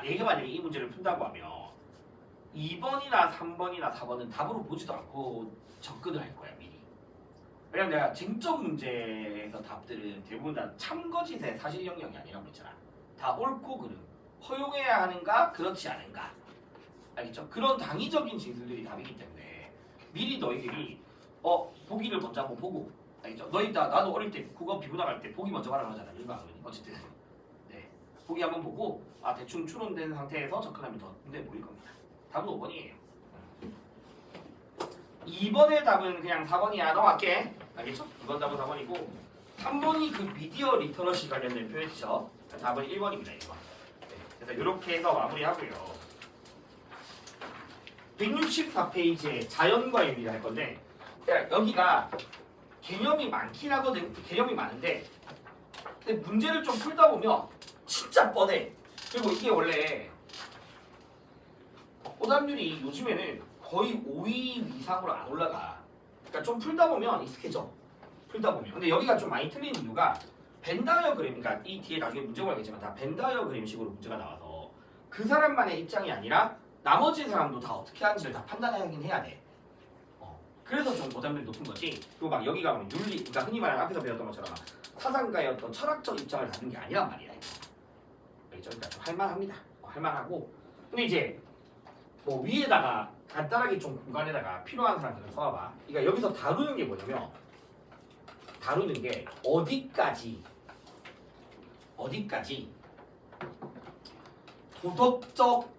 내가 만약에 이 문제를 푼다고 하면 2번이나 3번이나 4번은 답으로 보지도 않고 접근을 할 거야 미리. 왜냐면 내가 쟁점 문제에서 답들은 대부분 다 참거짓의 사실 영역이 아니라고 했잖아. 다 옳고 그름, 허용해야 하는가 그렇지 않은가, 알겠죠? 그런 당위적인 진술들이 답이기 때문에 미리 너희들이 보기를 먼저 한번 보고, 알겠죠? 나도 어릴 때 국어 비문학 때 보기 먼저 봐라 하잖아. 일반은 어쨌든 네, 보기 한번 보고 대충 추론된 상태에서 접근하면 더 문제 보일 겁니다. 답은 5번이에요. 2번의 답은 그냥 4번이야. 넘어갈게. 알겠죠? 2번 답은 4번이고 3번이 그 미디어 리터러시 관련된 표현이죠. 답은 1번입니다. 1번. 네, 그래서 이렇게 해서 마무리하고요. 164페이지에 자연과 윤리를 할 건데 여기가 개념이 많긴 하거든. 개념이 많은데 근데 문제를 좀 풀다 보면 진짜 뻔해. 그리고 이게 원래 오답률이 요즘에는 거의 5위 이상으로 안 올라가. 그러니까 좀 풀다 보면 익숙해져. 풀다 보면. 근데 여기가 좀 많이 틀린 이유가 벤다이어그램, 그러니까 이 뒤에 나중에 문제가 있겠지만 다 벤다이어그램식으로 문제가 나와서 그 사람만의 입장이 아니라 나머지 사람도 다 어떻게 하는지를 다 판단하긴 해야 돼. 그래서 좀 오답률이 높은 거지. 그리고 막 여기가 막 윤리, 그러니까 흔히 말하는 앞에서 배웠던 것처럼 막 사상가의 어떤 철학적 입장을 갖는 게 아니란 말이야. 알겠죠? 그러니까 좀 할만합니다. 할만하고. 근데 이제 뭐 위에다가 간단하게 좀 공간에다가 필요한 사람들은 써봐. 그러니까 여기서 다루는 게 뭐냐면 다루는 게 어디까지 도덕적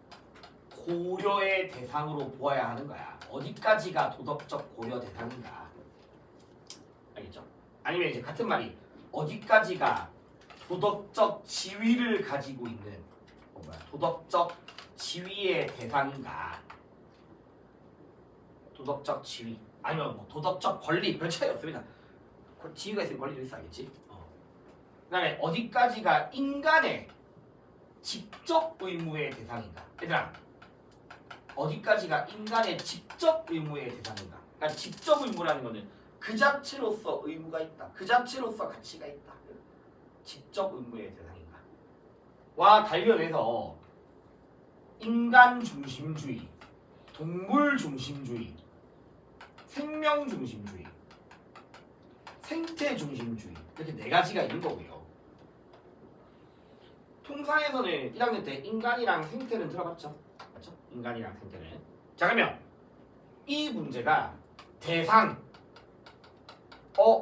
고려의 대상으로 보아야 하는 거야. 어디까지가 도덕적 고려 대상인가. 알겠죠? 아니면 이제 같은 말이 어디까지가 도덕적 지위를 가지고 있는 도덕적 지위의 대상인가. 도덕적 지위 아니면 뭐 도덕적 권리 별 차이 없습니다. 지위가 있으면 권리도 있어, 알겠지? 그 다음에 어디까지가 인간의 직접 의무의 대상인가. 얘들아, 어디까지가 인간의 직접 의무의 대상인가. 그러니까 직접 의무라는 거는 그 자체로서 의무가 있다. 그 자체로서 가치가 있다. 직접 의무의 대상인가. 와 관련해서 인간 중심주의, 동물 중심주의, 생명 중심주의, 생태 중심주의 이렇게 4가지가 있는 거고요. 통상에서는 1학년 때 인간이랑 생태는 들어봤죠? 맞죠? 인간이랑 생태는. 자 그러면 이 문제가 대상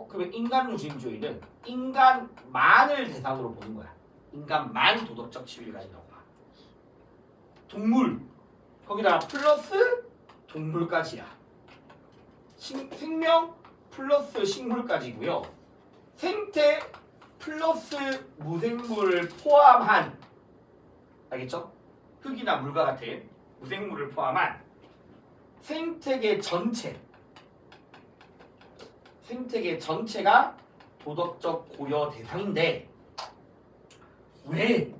그러면 인간 중심주의는 인간만을 대상으로 보는 거야. 인간만 도덕적 지위를 가진다고 봐. 동물 거기다가 플러스 동물까지야. 생명 플러스 식물까지고요. 생태 플러스 무생물을 포함한, 알겠죠? 흙이나 물과 같은 무생물을 포함한 생태계 전체가 도덕적 고려 대상인데 왜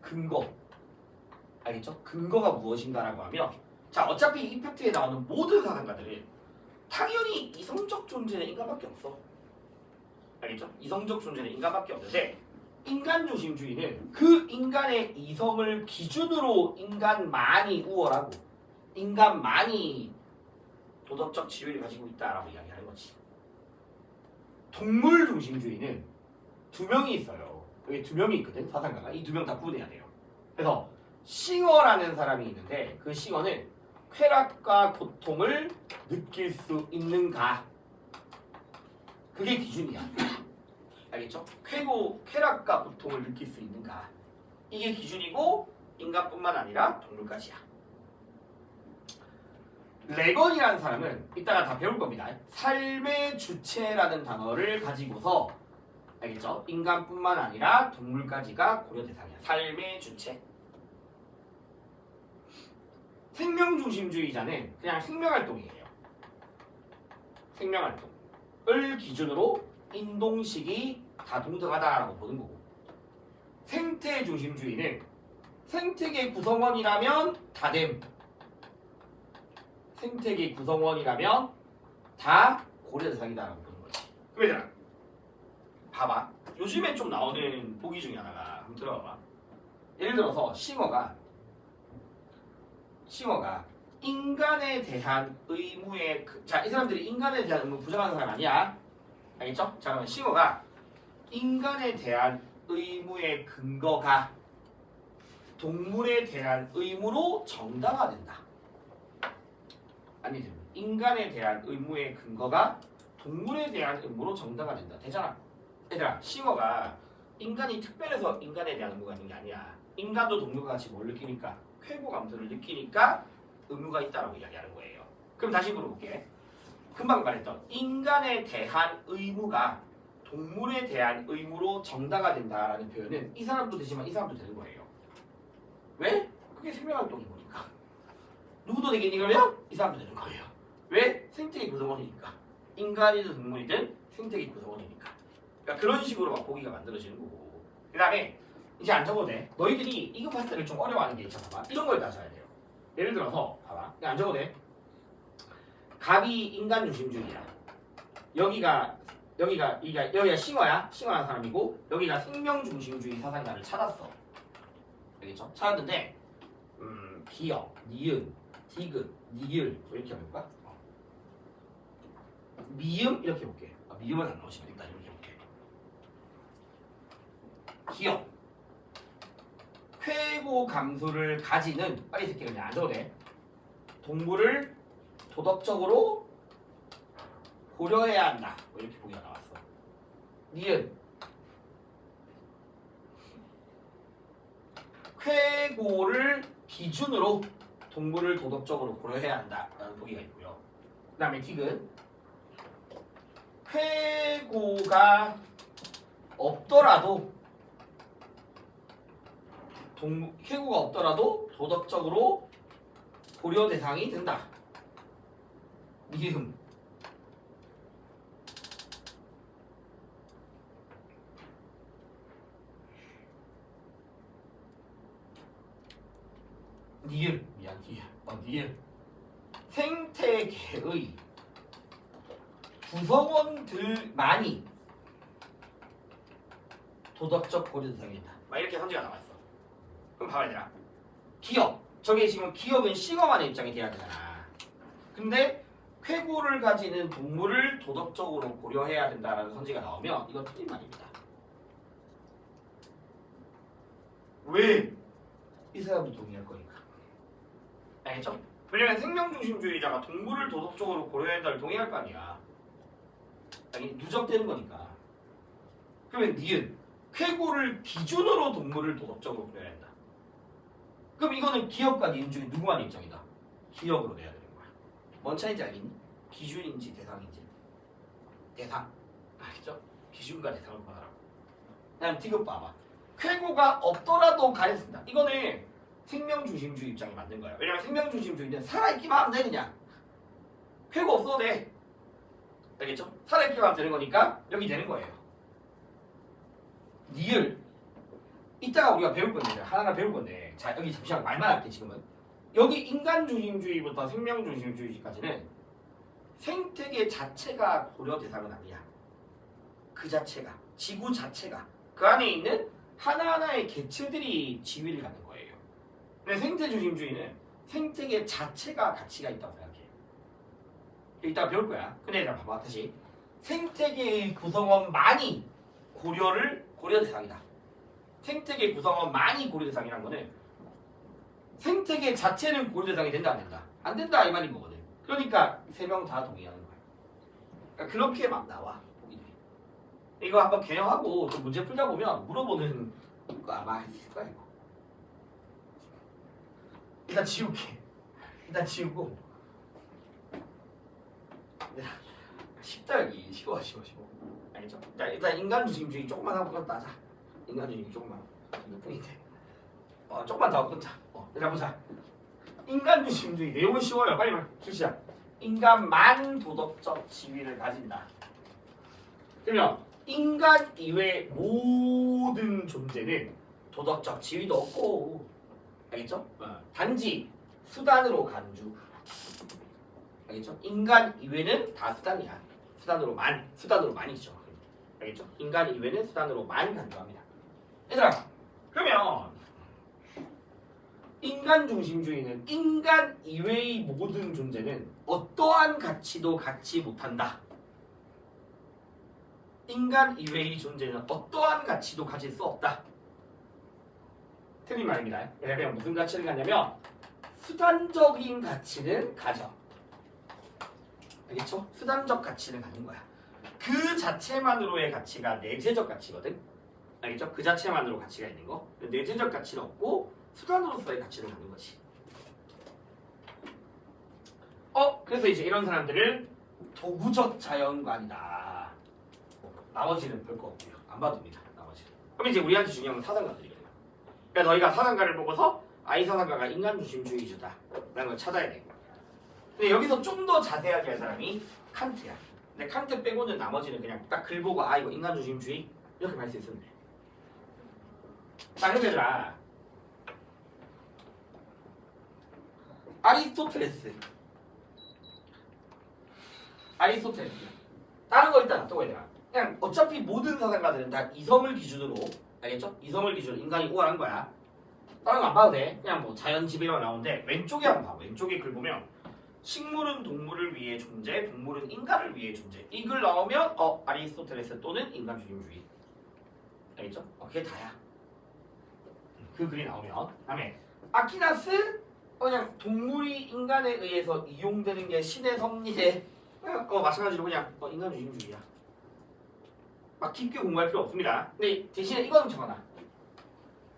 근거, 알겠죠? 근거가 무엇인가라고 하면 자 어차피 이 파트에 나오는 모든 사상가들은 당연히 이성적 존재는 인간밖에 없어. 알겠죠? 이성적 존재는 인간밖에 없는데 인간 중심주의는 그 인간의 이성을 기준으로 인간만이 우월하고 인간만이 도덕적 지위를 가지고 있다라고 이야기하는 거지. 동물 중심주의는 두 명이 있어요. 여기 두 명이 있거든, 사상가가. 이 두 명 다 구분해야 돼요. 그래서 싱어라는 사람이 있는데 그 싱어는 쾌락과 고통을 느낄 수 있는가? 그게 기준이야. 알겠죠? 쾌락과 고통을 느낄 수 있는가? 이게 기준이고 인간뿐만 아니라 동물까지야. 레건이라는 사람은 이따가 다 배울 겁니다. 삶의 주체라는 단어를 가지고서 알겠죠? 인간뿐만 아니라 동물까지가 고려 대상이야. 삶의 주체. 생명중심주의자는 그냥 생명활동이에요. 생명활동을 기준으로 인동식이 다동등하다라고 보는 거고, 생태중심주의는 생태계 구성원이라면 다됨. 생태계 구성원이라면 다 고려 대상이다라고 보는 거지. 그럼 얘들아, 봐봐. 요즘에 좀 나오는 보기 중에 하나가, 한번 들어봐봐. 예를 들어서 싱어가 인간에 대한 의무의 자, 이 사람들이 인간에 대한 의무 부정하는 사람 아니야. 알겠죠? 자, 그러면 싱어가 인간에 대한 의무의 근거가 동물에 대한 의무로 정당화된다. 아니지. 인간에 대한 의무의 근거가 동물에 대한 의무로 정당화된다. 되잖아. 얘들아, 싱어가 인간이 특별해서 인간에 대한 의무가 있는 게 아니야. 인간도 동물과 같이 뭘 느끼니까? 쾌고 감소를 느끼니까 의무가 있다라고 이야기하는 거예요. 그럼 다시 물어볼게. 금방 말했던 인간에 대한 의무가 동물에 대한 의무로 정당화된다라는 표현은 이 사람도 되지만 이 사람도 되는 거예요. 왜? 그게 생명활동인 거니까. 누구도 되겠니 그러면? 이 사람도 되는 거예요. 왜? 생태계 구성원이니까. 인간이든 동물이든 생태계 구성원이니까. 그러니까 그런 식으로 막 보기가 만들어지는 거고. 그 다음에 이제 안 적어도 돼. 너희들이 이거 봤을 때를 좀 어려워하는 게 있잖아. 봐. 이런 걸 따져야 돼요. 예를 들어서 봐봐. 안 적어도 돼. 갑이 인간 중심주의야. 여기가 싱어야. 싱어라는 사람이고 여기가 생명 중심주의 사상가를 찾았어. 알겠죠? 찾았는데 기역, 니은, 디귿, 니을 뭐 이렇게 해볼까? 미음 이렇게 해볼게. 미음은 안 나오시면 일단 이렇게 해볼게. 기역, 쾌고 감소를 가지는, 빨리 새끼 그냥 안 적어도 돼. 동물을 도덕적으로 고려해야 한다. 뭐 이렇게 보기가 나왔어. 니은, 쾌고를 기준으로 동물을 도덕적으로 고려해야 한다라는 보기가 있고요. 그 다음에 디귿, 쾌고가 없더라도 쾌고가 없더라도 도덕적으로 고려 대상이 된다. 미음, 니을, 미안, 니을. 생태계의 구성원들만이 도덕적 고려 대상이 된다. 막 이렇게 선지가 나왔어. 그럼 봐봐야 되나? 기업. 저게 지금 기업은 싱어만의 입장이 돼야 되잖아. 근데 쾌고를 가지는 동물을 도덕적으로 고려해야 된다라는 선지가 나오면 이건 틀린 말입니다. 왜? 이 사람도 동의할 거니까. 알겠죠? 왜냐면 생명중심주의자가 동물을 도덕적으로 고려해야 된다를 동의할 거 아니야. 아니, 누적되는 거니까. 그러면 니은, 쾌고를 기준으로 동물을 도덕적으로 고려해야 한다. 그럼 이거는 기업과 니은 중에 누구만 입장이다? 기업으로 내야 되는 거야. 뭔 차이인지 알겠니? 기준인지 대상인지. 대상. 알겠죠? 기준과 대상을 구분하라고. 그다음 디귿 봐봐. 쾌고가 없더라도 가렸습니다. 이거는 생명중심주의 입장이 맞는 거예요. 왜냐면 생명중심주의는 살아있기만 하면 돼 그냥. 쾌고 없어도 돼. 알겠죠? 살아있기만 하면 되는 거니까 여기 되는 거예요. 니을. 이따가 우리가 배울 건데 하나하나 배울 건데 자 여기 잠시만 말만 할게 지금은. 여기 인간중심주의부터 생명중심주의까지는 생태계 자체가 고려 대상은 아니야. 그 자체가, 지구 자체가 그 안에 있는 하나하나의 개체들이 지위를 갖는 거예요. 근데 생태중심주의는 생태계 자체가 가치가 있다고 생각해. 이따가 배울 거야. 근데 얘들아 봐봐 다시. 생태계의 구성원만이 고려 대상이다. 생태계 구성원만이 고려 대상이라는 거는 생태계 자체는 고려 대상이 된다 안 된다? 안 된다 이 말인 거거든. 그러니까 세 명 다 동의하는 거야. 그러니까 그렇게 막 나와 보기들이. 이거 한번 개념하고 좀 문제 풀다 보면 물어보는 거 아마 있을 거야 이거. 일단 지울게. 일단 지우고. 쉽다 여기. 쉬워. 알겠죠? 일단 인간 중심주의 조금만 하고 끊었다 하자. 인간 중심주의 조금만. 몇 분인데. 조금만 더 하고 끊자. 일단 보자. 인간 중심주의 내용은 쉬워요. 빨리 출시야. 인간만 도덕적 지위를 가진다. 그러면 인간 이외 모든 존재는 도덕적 지위도 없고, 알겠죠? 단지 수단으로 간주. 알겠죠? 인간 이외는 다 수단이야. 수단으로만이죠. 알겠죠? 인간 이외는 수단으로만 간주합니다. 얘들아, 그러면 인간 중심주의는 인간 이외의 모든 존재는 어떠한 가치도 갖지 못한다. 인간 이외의 존재는 어떠한 가치도 가질 수 없다. 틀린 말입니다. 그냥 무슨 가치를 갖냐면 수단적인 가치는 가져. 알겠죠? 수단적 가치를 갖는 거야. 그 자체만으로의 가치가 내재적 가치거든. 알겠죠? 그 자체만으로 가치가 있는 거. 내재적 가치는 없고 수단으로서의 가치를 갖는 거지. 그래서 이제 이런 사람들을 도구적 자연관이다. 나머지는 별 거 없고요. 안 봐도 됩니다. 나머지는. 그럼 이제 우리한테 중요한 건 사상가들이거든요. 그러니까 너희가 사상가를 보고서 이 사상가가 인간 중심주의주다 라는 걸 찾아야 돼. 근데 여기서 좀 더 자세하게 할 사람이 칸트야. 근데 칸트 빼고는 나머지는 그냥 딱 글 보고 이거 인간 중심주의 이렇게 말 수 있으면 돼. 자, 그럼 얘들아, 아리스토텔레스. 다른 거 일단 놔두고 얘들아. 그냥 어차피 모든 사상가들은 다 이성을 기준으로, 알겠죠? 이성을 기준으로 인간이 우월한 거야. 다른 거 안 봐도 돼. 그냥 뭐 자연 지배만 나오는데 왼쪽에 한번 봐. 왼쪽에 글 보면 식물은 동물을 위해 존재, 동물은 인간을 위해 존재. 이 글 나오면 아리스토텔레스 또는 인간 중심주의. 알겠죠? 그게 다야. 그 글이 나오면. 다음에 아퀴나스 그냥 동물이 인간에 의해서 이용되는 게 신의 섭리에 마찬가지로 그냥 인간 중심주의야. 막 깊게 공부할 필요 없습니다. 근데 대신에 이거는 적어놔.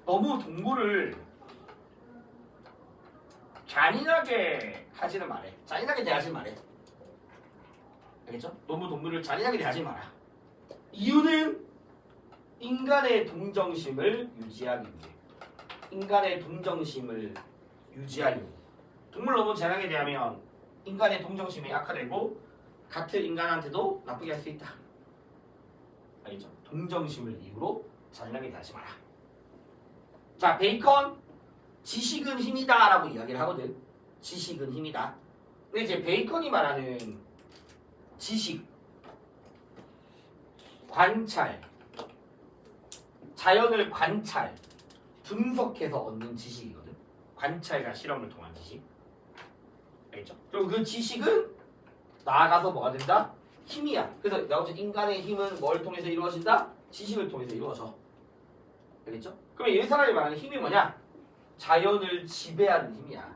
너무 동물을 잔인하게 하지는 말해. 잔인하게 대하지 말해. 알겠죠? 너무 동물을 잔인하게 대하지 마라. 이유는 인간의 동정심을 유지하기 위해. 인간의 동정심을 유지하려고. 동물 너무 잔인하게 대하면 인간의 동정심이 악화되고 같은 인간한테도 나쁘게 할 수 있다. 알겠죠? 동정심을 이유로 잔인하게 대하지 마라. 자, 베이컨 지식은 힘이다 라고 이야기를 하거든. 지식은 힘이다. 근데 이제 베이컨이 말하는 지식, 관찰, 자연을 관찰, 분석해서 얻는 지식이거든. 관찰과 실험을 통한 지식. 알겠죠? 그리고 그 지식은 나아가서 뭐가 된다? 힘이야. 그래서 나오죠. 인간의 힘은 뭘 통해서 이루어진다? 지식을 통해서 이루어져. 알겠죠? 그러면 이 사람이 말하는 힘이 뭐냐? 자연을 지배하는 힘이야.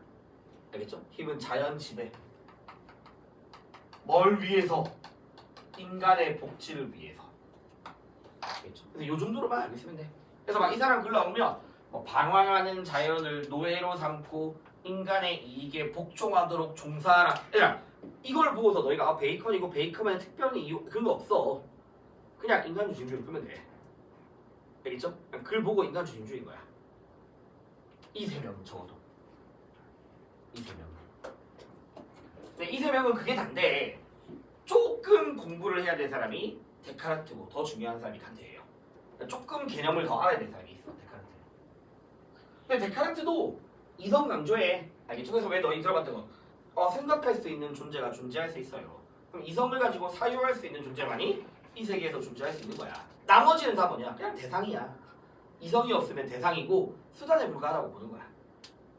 알겠죠? 힘은 자연 지배. 뭘 위해서? 인간의 복지를 위해서. 알겠죠? 그래서 이 정도로만 알고 있으면 돼. 그래서 막 이 사람 글 나오면 방황하는 자연을 노예로 삼고 인간의 이익에 복종하도록 종사하라. 얘들아, 이걸 보고서 너희가 베이컨이고 베이컨만의 특별한 이유 그런 거 없어. 그냥 인간 중심주의로 끄면 돼. 알겠죠? 글 보고 인간 중심주의인 거야. 이 세 명은 적어도. 이 세 명은. 네, 이 세 명은 그게 단데 조금 공부를 해야 될 사람이 데카르트고 더 중요한 사람이 칸트예요. 조금 개념을 더 알아야 될 사람이 있어. 데카르트. 근데 데카르트도 이성 강조해. 알겠죠? 그래서 왜 너희 들어봤던 거 생각할 수 있는 존재가 존재할 수 있어요. 그럼 이성을 가지고 사유할 수 있는 존재만이 이 세계에서 존재할 수 있는 거야. 나머지는 다 뭐냐? 그냥 대상이야. 이성이 없으면 대상이고 수단에 불과하다고 보는 거야.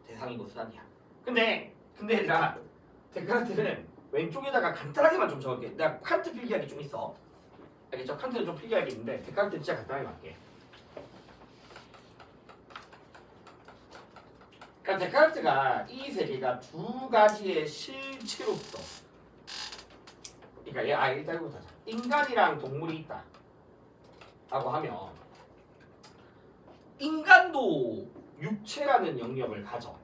대상이고 수단이야. 근데 얘들아, 데카르트는 왼쪽에다가 간단하게만 좀 적을게. 내가 칸트 필기하기 좀 있어. 알겠죠? 칸트는 좀 필기하기 있는데 데카르트 진짜 간단하게 할게. 그러니까 데카르트가 이 세계가 두 가지의 실체로서, 그러니까 일단 이거부터 하자. 인간이랑 동물이 있다 라고 하면 인간도 육체라는 영역을 가져,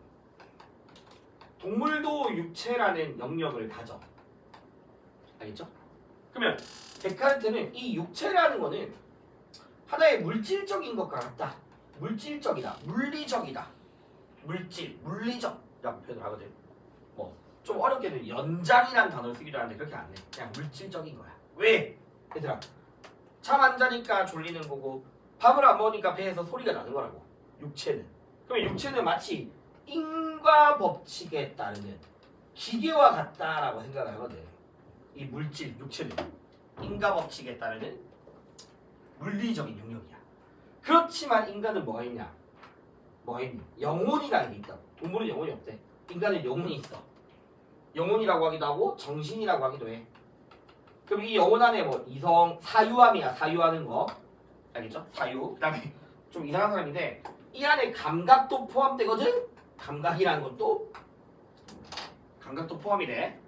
동물도 육체라는 영역을 가져. 알겠죠? 그러면 데카르트는 이 육체라는 거는 하나의 물질적인 것과 같다. 물질적이다. 물리적이다. 물리적이라고 표현을 하거든. 뭐 좀 어렵게는 연장이라는 단어를 쓰기도 하는데 그렇게 안 해. 그냥 물질적인 거야. 왜? 얘들아, 잠 안 자니까 졸리는 거고 밥을 안 먹으니까 배에서 소리가 나는 거라고. 육체는. 그러면 육체는 마치 인과 법칙에 따르는 기계와 같다라고 생각을 하거든. 이 물질, 육체는 인과 법칙에 따르는 물리적인 영역이야. 그렇지만 인간은 뭐가 있냐? 뭐가 있니? 영혼이라는 게 있다고. 동물은 영혼이 없대. 인간은 영혼이 있어. 영혼이라고 하기도 하고 정신이라고 하기도 해. 그럼 이 영혼 안에 뭐 이성, 사유함이야. 사유하는 거. 알겠죠? 사유. 그 다음에 좀 이상한 사람인데 이 안에 감각도 포함되거든? 감각이라는 것도 감각도 포함이 돼.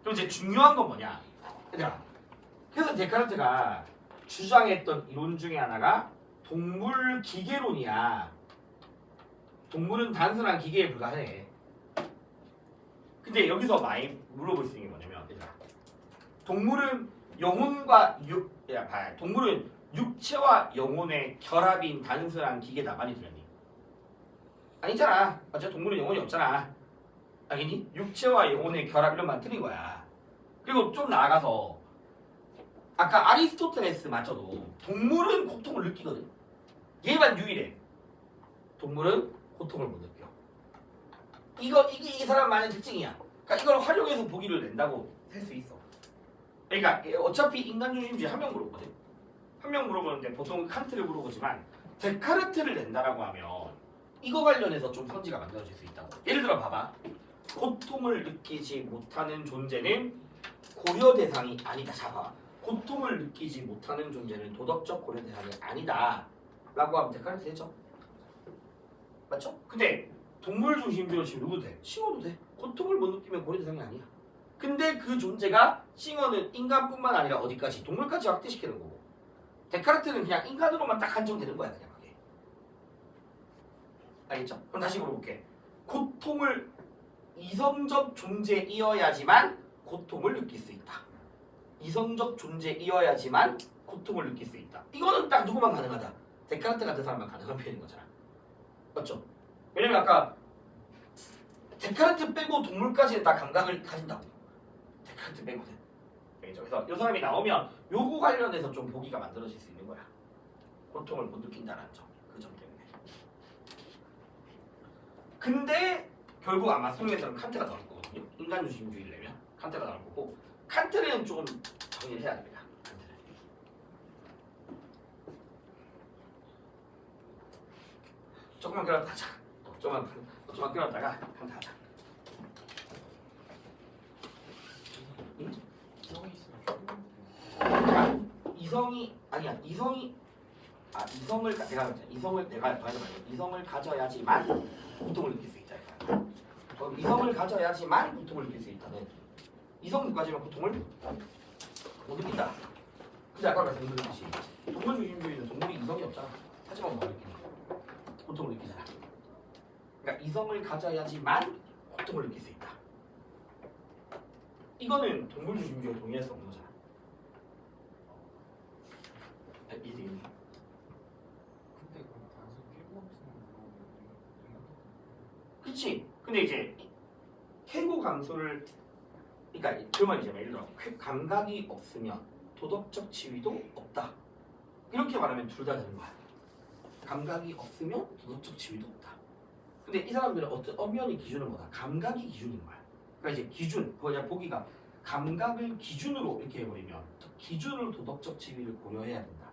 그럼 이제 중요한 건 뭐냐? 얘들아, 그래서 데카르트가 주장했던 이론 중에 하나가 동물 기계론이야. 동물은 단순한 기계에 불과해. 근데 여기서 많이 물어볼 수 있는 게 뭐냐면, 얘들아, 동물은 동물은 육체와 영혼의 결합인 단순한 기계다. 많이 들렸니? 아니잖아. 맞죠? 동물은 영혼이 없잖아. 알겠니? 육체와 영혼의 결합 이런 말 틀린 거야. 그리고 좀 나아가서 아까 아리스토텔레스 맞춰도 동물은 고통을 느끼거든. 얘만 유일해. 동물은 고통을 못 느껴. 이게 이 사람만의 특징이야. 그러니까 이걸 활용해서 보기를 낸다고 할 수 있어. 그러니까 어차피 인간 중심주의 한 명 물어보거든. 한 명 물어보는데 보통 칸트를 물어보지만 데카르트를 낸다라고 하면 이거 관련해서 좀 선지가 만들어질 수 있다고. 예를 들어 봐봐. 고통을 느끼지 못하는 존재는 고려 대상이 아니다. 잡아. 고통을 느끼지 못하는 존재는 도덕적 고려 대상이 아니다 라고 하면 데카르트 되죠. 맞죠? 근데 동물 중심주의로 지금 누구도 돼? 싱어도 돼. 고통을 못 느끼면 고려 대상이 아니야. 근데 그 존재가 싱어는 인간뿐만 아니라 어디까지? 동물까지 확대시키는 거고, 데카르트는 그냥 인간으로만 딱 한정되는 거야. 그냥 그게. 알겠죠? 그럼 다시 물어볼게. 고통을 이성적 존재이어야지만 고통을 느낄 수 있다. 이성적 존재이어야지만 고통을 느낄 수 있다. 이거는 딱 누구만 가능하다. 데카르트 같은 사람만 가능한 표현인 거잖아. 맞죠? 왜냐면 아까 데카르트 빼고 동물까지는 다 감각을 가진다고. 데카르트 빼고는. 알겠죠? 그래서 이 사람이 나오면 요거 관련해서 좀 보기가 만들어질 수 있는 거야. 고통을 못 느낀다는 점. 그 점 때문에. 근데 결국 아마 수능에서는 칸트가 나올 거거든요. 인간 중심주의를 내면 칸트가 나올 거고, 칸트는 조금 정리를 해야 됩니다. 칸트는. 조금만 끌었다 하자. 조금만 끌었다가 칸트 하자. 응? 이성을 가져야지만 고통을 느낄 수 있다. 이성을 가져야지만 고통을 느낄 수 있다는. 이성 못 가지면 고통을 못 느낀다. 근데 아까 말씀드렸듯이 동물 중심주의는 동물이 이성이 없잖아. 하지만 뭐 느끼니? 고통을 느끼잖아. 그러니까 이성을 가져야지만 고통을 느낄 수 있다. 이거는 동물 중심주의와 동의할 수 없는 거잖아. 이해되겠니? 근데 그럼 단순 쾌감성으로 그치? 근데 이제 쾌고 감소를, 그러니까 그 말이잖아. 예를 들어 감각이 없으면 도덕적 지위도 없다. 이렇게 말하면 둘 다 되는 거야. 감각이 없으면 도덕적 지위도 없다. 근데 이 사람들은 어떤 엄연히 기준은 뭐다? 감각이 기준인 거야. 그러니까 이제 기준, 그냥 보기가 감각을 기준으로 이렇게 해버리면 기준으로 도덕적 지위를 고려해야 된다.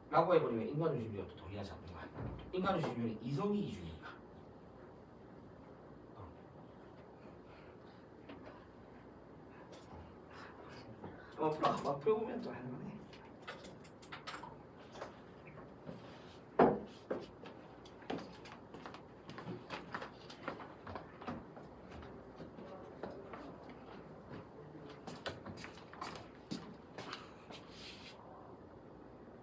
라고 해버리면 인간중심주의가 또 동의하지 않는 거야. 인간중심주의는 이성이 기준이니까. 한번 풀어보면 좀 할만해.